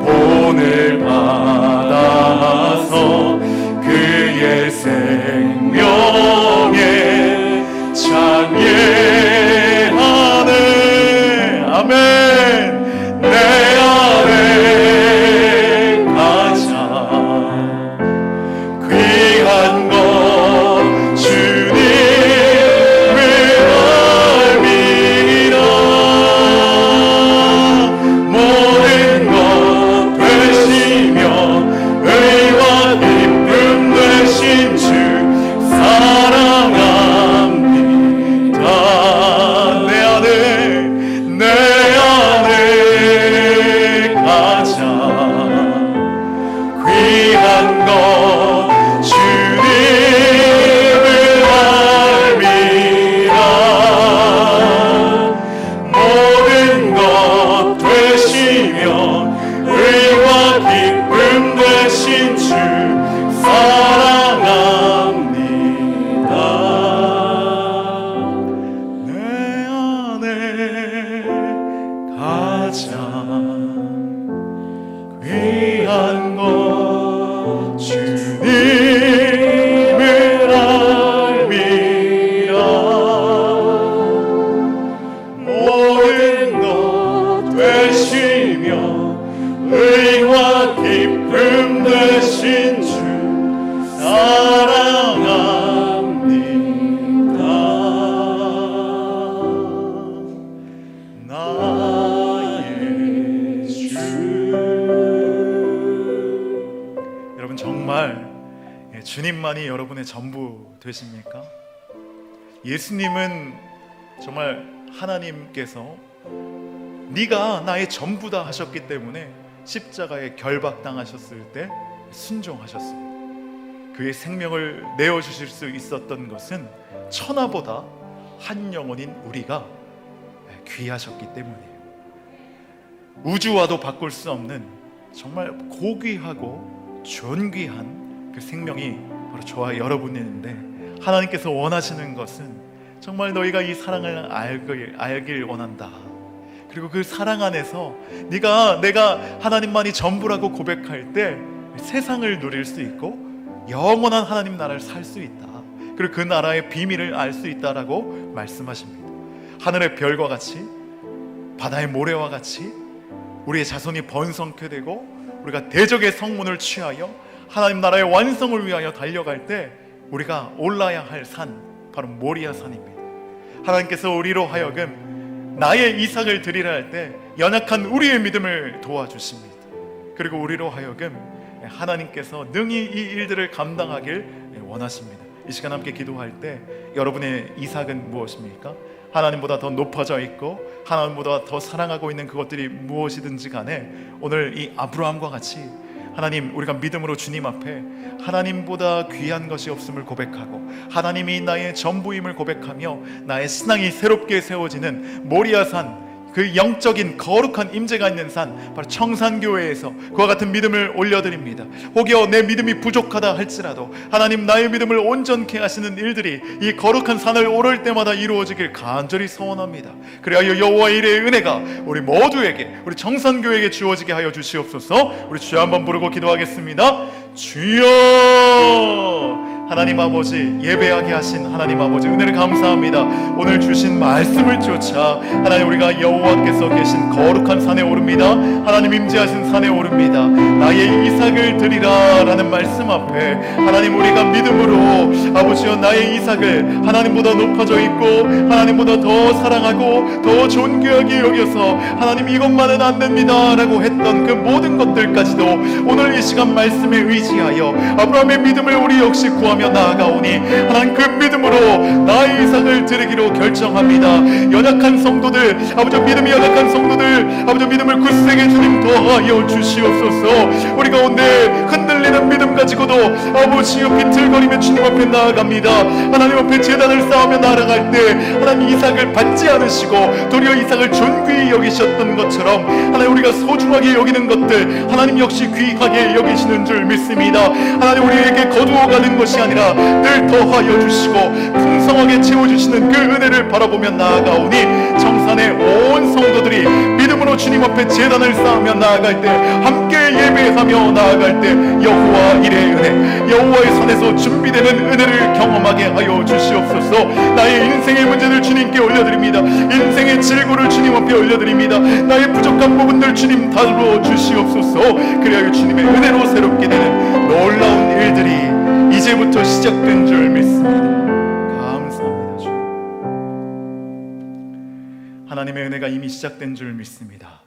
본을 받아서 그의 생명에 참여하네. 아멘. 내 안에 가장 귀한 것 주님을 알미라. 모든 것 되시며 의와 기쁨 되신 주 사랑합니다. 내 안에 가장 귀한 것 주님을 알미라. 모든 것 되시며 의와 기쁨 되신 주 사랑합니다. 내 안에 가장 귀한 것 주님을 알미라. 모든 것 되시며 의와 기쁨 되신 주 사랑합니다. 주님만이 여러분의 전부 되십니까? 예수님은 정말 하나님께서 네가 나의 전부다 하셨기 때문에 십자가에 결박당하셨을 때 순종하셨습니다. 그의 생명을 내어주실 수 있었던 것은 천하보다 한 영혼인 우리가 귀하셨기 때문이에요. 우주와도 바꿀 수 없는 정말 고귀하고 존귀한 그 생명이 바로 저와 여러분인데, 하나님께서 원하시는 것은 정말 너희가 이 사랑을 알길 원한다. 그리고 그 사랑 안에서 내가 하나님만이 전부라고 고백할 때 세상을 누릴 수 있고 영원한 하나님 나라를 살 수 있다. 그리고 그 나라의 비밀을 알 수 있다라고 말씀하십니다. 하늘의 별과 같이, 바다의 모래와 같이 우리의 자손이 번성케 되고 우리가 대적의 성문을 취하여 하나님 나라의 완성을 위하여 달려갈 때 우리가 올라야 할 산, 바로 모리아 산입니다. 하나님께서 우리로 하여금 나의 이삭을 드리라 할 때 연약한 우리의 믿음을 도와주십니다. 그리고 우리로 하여금 하나님께서 능히 이 일들을 감당하길 원하십니다. 이 시간 함께 기도할 때 여러분의 이삭은 무엇입니까? 하나님보다 더 높아져 있고 하나님보다 더 사랑하고 있는 그것들이 무엇이든지 간에 오늘 이 아브라함과 같이 하나님, 우리가 믿음으로 주님 앞에 하나님보다 귀한 것이 없음을 고백하고 하나님이 나의 전부임을 고백하며 나의 신앙이 새롭게 세워지는 모리아산, 그 영적인 거룩한 임재가 있는 산, 바로 청산교회에서 그와 같은 믿음을 올려드립니다. 혹여 내 믿음이 부족하다 할지라도 하나님, 나의 믿음을 온전케 하시는 일들이 이 거룩한 산을 오를 때마다 이루어지길 간절히 소원합니다. 그리하여 여호와의 일의 은혜가 우리 모두에게, 우리 청산교회에게 주어지게 하여 주시옵소서. 우리 주여 한번 부르고 기도하겠습니다. 주여! 하나님 아버지, 예배하게 하신 하나님 아버지, 은혜를 감사합니다. 오늘 주신 말씀을 쫓아 하나님, 우리가 여호와께서 계신 거룩한 산에 오릅니다. 하나님 임재하신 산에 오릅니다. 나의 이삭을 드리라 라는 말씀 앞에 하나님, 우리가 믿음으로 아버지여 나의 이삭을 하나님보다 높아져 있고 하나님보다 더 사랑하고 더 존귀하게 여겨서 하나님, 이것만은 안 됩니다 라고 했던 그 모든 것들까지도 오늘 이 시간 말씀에 의지하여 아브라함의 믿음을 우리 역시 구하며 나아가오니 하나님, 그 믿음으로 나의 이삭을 드리기로 결정합니다. 연약한 성도들, 아버지 믿음이 연약한 성도들, 아버지 믿음을 굳세게 주님 더하여 주시옵소서. 우리 가운데 흔들리는 믿음 가지고도 아버지여 비틀거리며 주님 앞에 나아갑니다. 하나님 앞에 제단을 쌓으며 나아갈 때 하나님, 이삭을 받지 않으시고 도리어 이삭을 존귀히 여기셨던 것처럼 하나님, 우리가 소중하게 여기는 것들 하나님 역시 귀하게 여기시는 줄 믿습니다. 하나님, 우리에게 거두어가는 것이 아니라 늘 더하여 주시고 풍성하게 채워주시는 그 은혜를 바라보며 나아가오니 청산의 온 성도들이 믿음으로 주님 앞에 제단을 쌓으며 나아갈 때, 함께 예배하며 나아갈 때 여호와 일의 은혜, 여호와의 산에서 준비되는 은혜를 경험하게 하여 주시옵소서. 나의 인생의 문제를 주님께 올려드립니다. 인생의 질고를 주님 앞에 올려드립니다. 나의 부족한 부분들 주님 다루어 주시옵소서. 그리하여 주님의 은혜로 새롭게 되는 놀라운 일들이 이제부터 시작된 줄 믿습니다. 감사합니다. 주님, 하나님의 은혜가 이미 시작된 줄 믿습니다.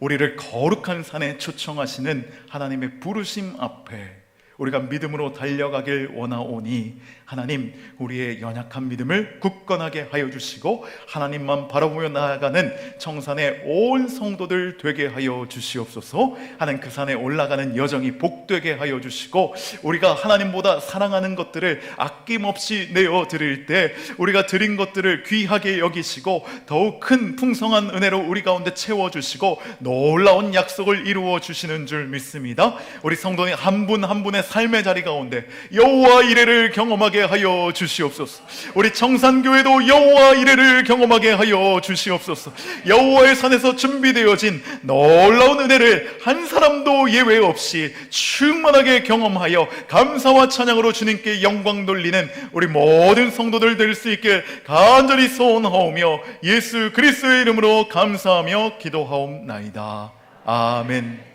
우리를 거룩한 산에 초청하시는 하나님의 부르심 앞에 우리가 믿음으로 달려가길 원하오니 하나님, 우리의 연약한 믿음을 굳건하게 하여 주시고 하나님만 바라보며 나아가는 청산의 온 성도들 되게 하여 주시옵소서. 하나님, 그 산에 올라가는 여정이 복되게 하여 주시고 우리가 하나님보다 사랑하는 것들을 아낌없이 내어드릴 때 우리가 드린 것들을 귀하게 여기시고 더욱 큰 풍성한 은혜로 우리 가운데 채워주시고 놀라운 약속을 이루어 주시는 줄 믿습니다. 우리 성도님 한 분 한 분의 삶의 자리 가운데 여호와 이레를 경험하게 하여 주시옵소서. 우리 청산교회도 여호와 이레를 경험하게 하여 주시옵소서. 여호와의 산에서 준비되어진 놀라운 은혜를 한 사람도 예외 없이 충만하게 경험하여 감사와 찬양으로 주님께 영광 돌리는 우리 모든 성도들 될 수 있게 간절히 소원하오며 예수 그리스도의 이름으로 감사하며 기도하옵나이다. 아멘.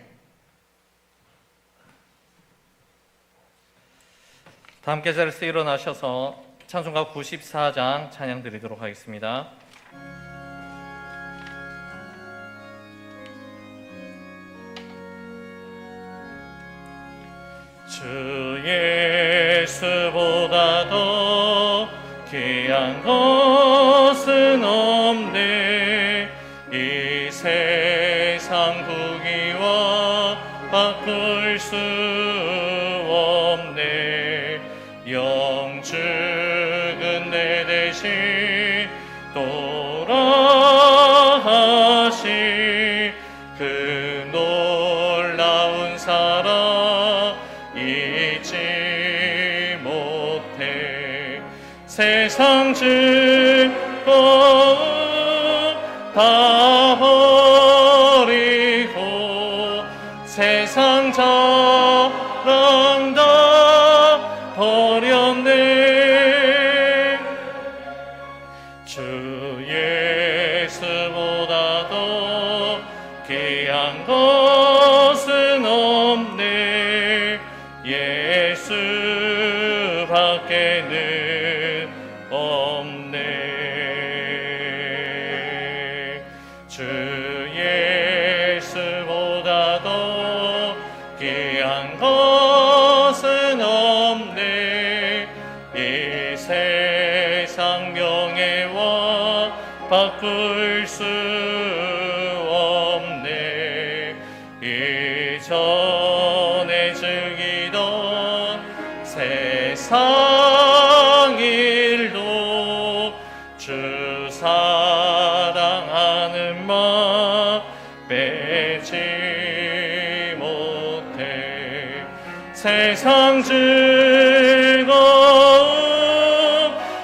다 함께 자리에서 일어나셔서 찬송가 94장 찬양 드리도록 하겠습니다. 주 예수 귀한 것은 없네. 이 세상 부귀와 바꿀 수 없네. 영죽은 내 대신 돌아가시 그 놀라운 사랑 잊지 못해. 세상 즐거움 다 버리고 세상 자랑 다 버렸네. 주 예수보다도 귀한 것은 없네. 예수밖에는 없네. 주 예수보다도 귀한 것은 없네. 이 세상 명예와 바꿀 수 없네. 이전에 즐기던 세상 일도 주 사랑하는 마음 빼지 못해. 세상 즐거움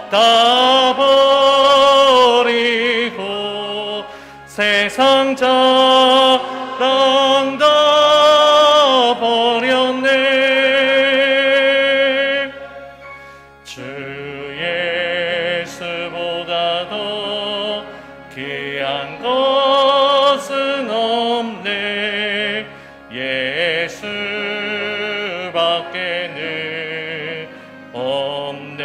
다 버리고 세상 자랑 다 버렸네. 주 예수보다도 귀한 것은 없네. 예수밖에는 없네.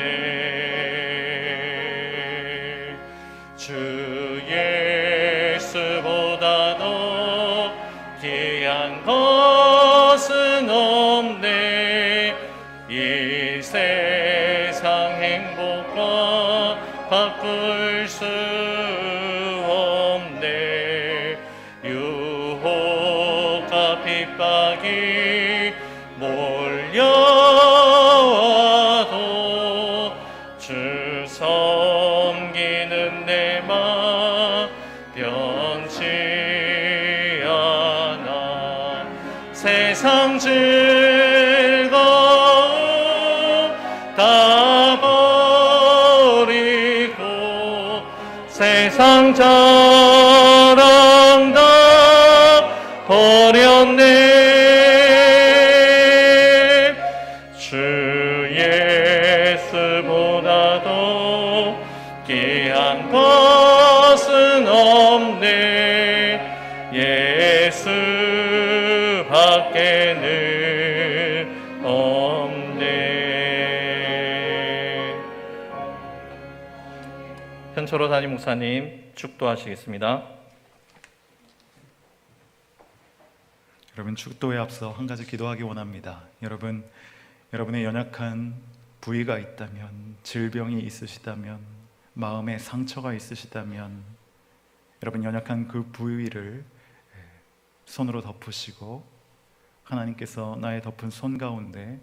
주 예수보다도 귀한 것은 없네. 이 세상 행복과 바꿀 수 없네. 유혹과 핍박이 몰려와도 주 섬기는 내 맘 변치 않아. 세상 즐거움 다 버리고 세상 자랑 다 버렸네. 주 예수보다도 귀한 것은 없네. 예수밖에는 없네. 현철호 담임 목사님 축도하시겠습니다. 여러분, 축도에 앞서 한 가지 기도하기 원합니다. 여러분의 연약한 부위가 있다면, 질병이 있으시다면, 마음에 상처가 있으시다면, 여러분 연약한 그 부위를 손으로 덮으시고 하나님께서 나의 덮은 손 가운데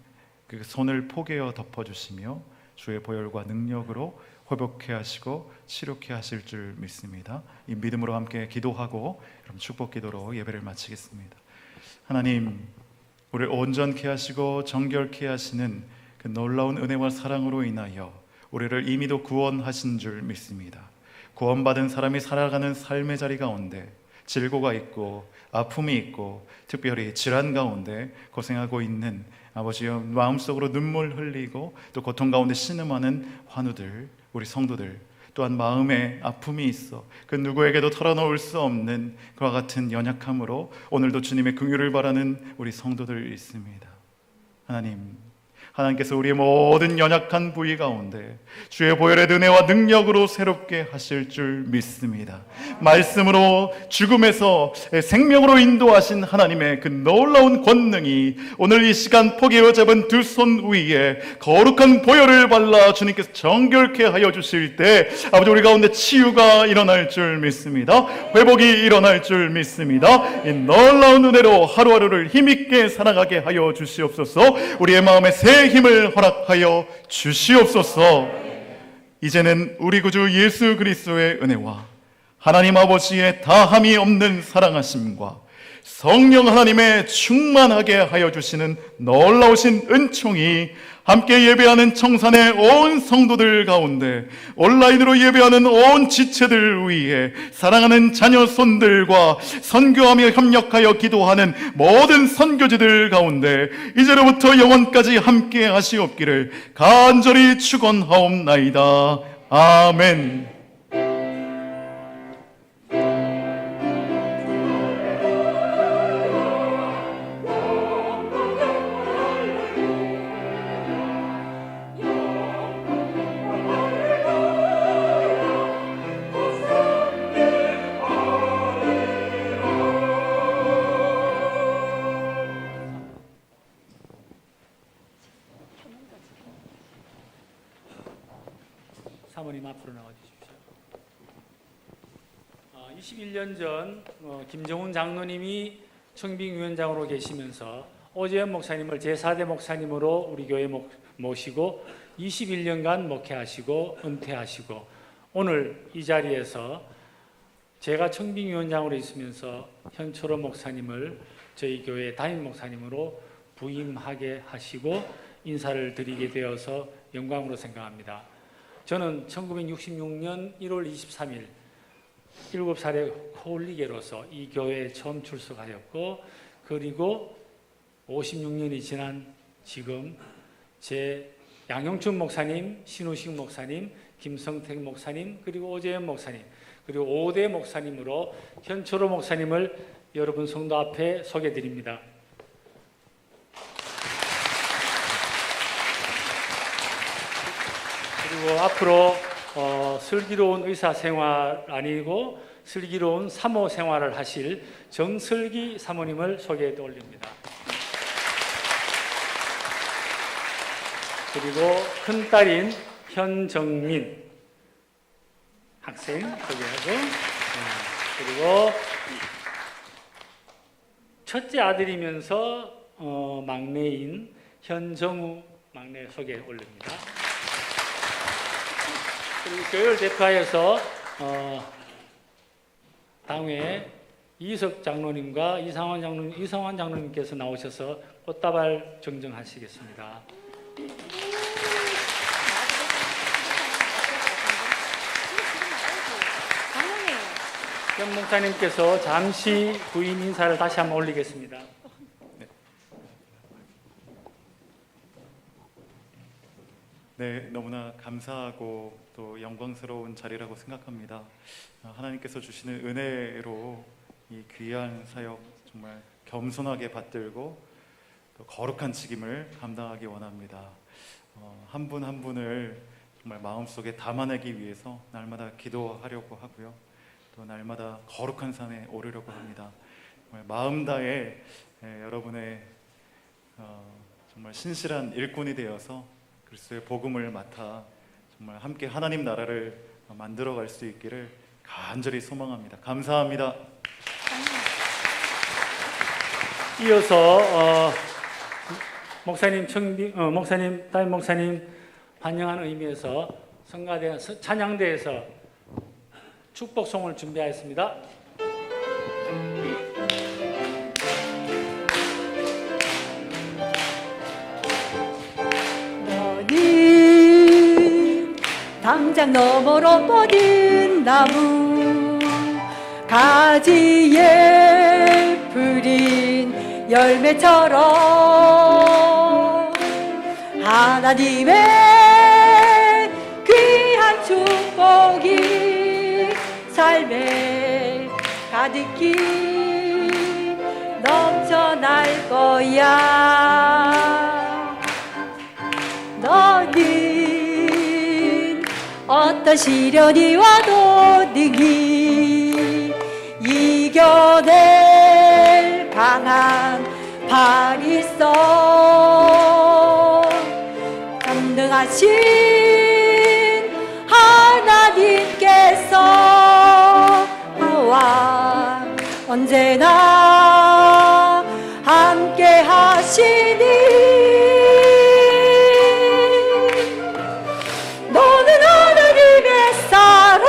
그 손을 포개어 덮어주시며 주의 보혈과 능력으로 회복케 하시고 치료케 하실 줄 믿습니다. 이 믿음으로 함께 기도하고 여러분 축복 기도로 예배를 마치겠습니다. 하나님, 우리를 온전케 하시고 정결케 하시는 그 놀라운 은혜와 사랑으로 인하여 우리를 이미도 구원하신 줄 믿습니다. 구원받은 사람이 살아가는 삶의 자리 가운데 질고가 있고 아픔이 있고 특별히 질환 가운데 고생하고 있는 아버지여, 마음속으로 눈물 흘리고 또 고통 가운데 신음하는 환우들, 우리 성도들, 또한 마음에 아픔이 있어 그 누구에게도 털어놓을 수 없는 그와 같은 연약함으로 오늘도 주님의 긍휼을 바라는 우리 성도들 있습니다. 하나님, 하나님께서 우리의 모든 연약한 부위 가운데 주의 보혈의 은혜와 능력으로 새롭게 하실 줄 믿습니다. 말씀으로 죽음에서 생명으로 인도하신 하나님의 그 놀라운 권능이 오늘 이 시간 포개어 잡은 두 손 위에 거룩한 보혈을 발라 주님께서 정결케 하여 주실 때 아버지 우리 가운데 치유가 일어날 줄 믿습니다. 회복이 일어날 줄 믿습니다. 이 놀라운 은혜로 하루하루를 힘있게 살아가게 하여 주시옵소서. 우리의 마음에 새 힘을 허락하여 주시옵소서. 이제는 우리 구주 예수 그리스도의 은혜와 하나님 아버지의 다함이 없는 사랑하심과 성령 하나님의 충만하게 하여 주시는 놀라우신 은총이 함께 예배하는 청산의 온 성도들 가운데 온라인으로 예배하는 온 지체들 위해 사랑하는 자녀 손들과 선교하며 협력하여 기도하는 모든 선교지들 가운데 이제로부터 영원까지 함께 하시옵기를 간절히 축원하옵나이다. 아멘. 사모님 앞으로 나와 주십시오. 21년 전 김정훈 장로님이 청빙위원장으로 계시면서 오재현 목사님을 제4대 목사님으로 우리 교회 모시고 21년간 목회하시고 은퇴하시고 오늘 이 자리에서 제가 청빙위원장으로 있으면서 현철호 목사님을 저희 교회 담임 목사님으로 부임하게 하시고 인사를 드리게 되어서 영광으로 생각합니다. 저는 1966년 1월 23일 7살의 홀리게로서 이 교회에 처음 출석하였고 그리고 56년이 지난 지금 제 양용춘 목사님, 신우식 목사님, 김성택 목사님 그리고 오재현 목사님 그리고 5대 목사님으로 현철호 목사님을 여러분 성도 앞에 소개드립니다. 그리고 앞으로 슬기로운 의사생활 아니고 슬기로운 사모 생활을 하실 정슬기 사모님을 소개해 올립니다. 그리고 큰딸인 현정민 학생 소개하고 그리고 첫째 아들이면서 막내인 현정우 막내 소개해 올립니다. 그리고 교회를 대표하여서 당회 이석 장로님과 이상환 장로님께서 나오셔서 꽃다발 정정하시겠습니다. 현 목사님께서 잠시 부인 인사를 다시 한번 올리겠습니다. 네, 너무나 감사하고 또 영광스러운 자리라고 생각합니다. 하나님께서 주시는 은혜로 이 귀한 사역 정말 겸손하게 받들고 또 거룩한 직임을 감당하기 원합니다. 한 분 한 분을 정말 마음속에 담아내기 위해서 날마다 기도하려고 하고요. 또 날마다 거룩한 산에 오르려고 합니다. 정말 마음 다해 여러분의 정말 신실한 일꾼이 되어서 그리스도의 복음을 맡아 정말 함께 하나님 나라를 만들어갈 수 있기를 간절히 소망합니다. 감사합니다. 이어서 목사님 담임 목사님 환영하는 의미에서 성가대 찬양대에서 축복송을 준비하였습니다. 담장 너머로 뻗은 나무 가지에 풀린 열매처럼 하나님의 귀한 축복이 삶에 가득히 넘쳐날 거야. 어떤 시련이 와도 능히 이겨낼 강한 발 있어. 전능하신 하나님께서 나와 언제나 함께 하시니 너는 하나님의 사랑,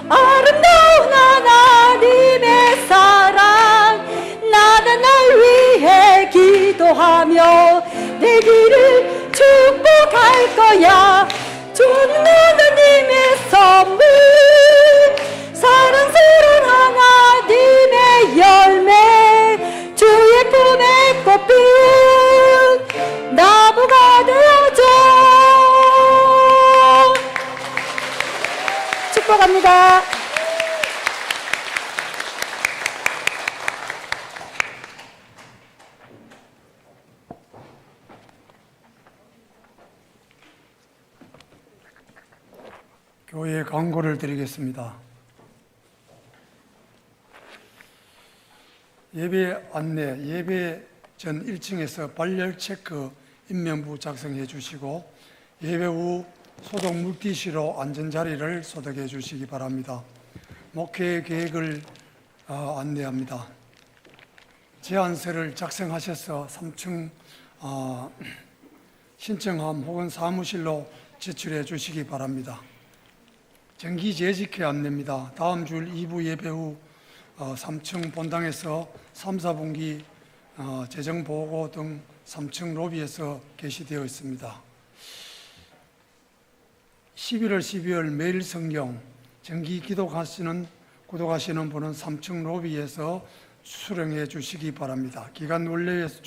아름다운 하나님의 사랑. 나는 날 위해 기도하며 내 길을 축복할 거야. 주는 하나님의 선물, 사랑스러운 하나님의 열매, 주의 품에 꽃핀 나무가 되어줘. 축복합니다. 교회 광고를 드리겠습니다. 예배 안내, 예배 전 1층에서 발열 체크 인명부 작성해 주시고 예배 후 소독 물티슈로 안전자리를 소독해 주시기 바랍니다. 목회 계획을 안내합니다. 제안서를 작성하셔서 3층 신청함 혹은 사무실로 제출해 주시기 바랍니다. 정기 재직회 안내입니다. 다음 주 2부 예배 후 3층 본당에서 3, 4분기 재정보고 등 3층 로비에서 게시되어 있습니다. 11월, 12월 매일 성경 정기 구독하시는 분은 3층 로비에서 수령해 주시기 바랍니다. 기간 원래에서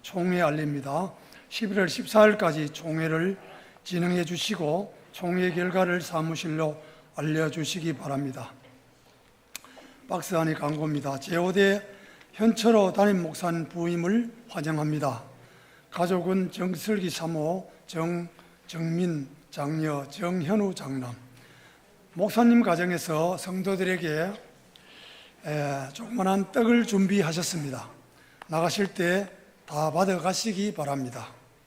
총회 알립니다. 11월 14일까지 총회를 진행해 주시고 총회 결과를 사무실로 알려주시기 바랍니다. 박스 안에 광고입니다. 제5대 현철호 담임 목사님 부임을 환영합니다. 가족은 정슬기 사모, 정민 장녀, 정현우 장남. 목사님 가정에서 성도들에게 조그만한 떡을 준비하셨습니다. 나가실 때 다 받아가시기 바랍니다.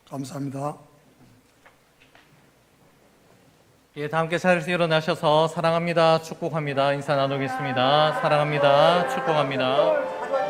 감사합니다. 예, 다 함께 자리에서 일어나셔서 사랑합니다, 축복합니다 인사 나누겠습니다. 사랑합니다, 축복합니다.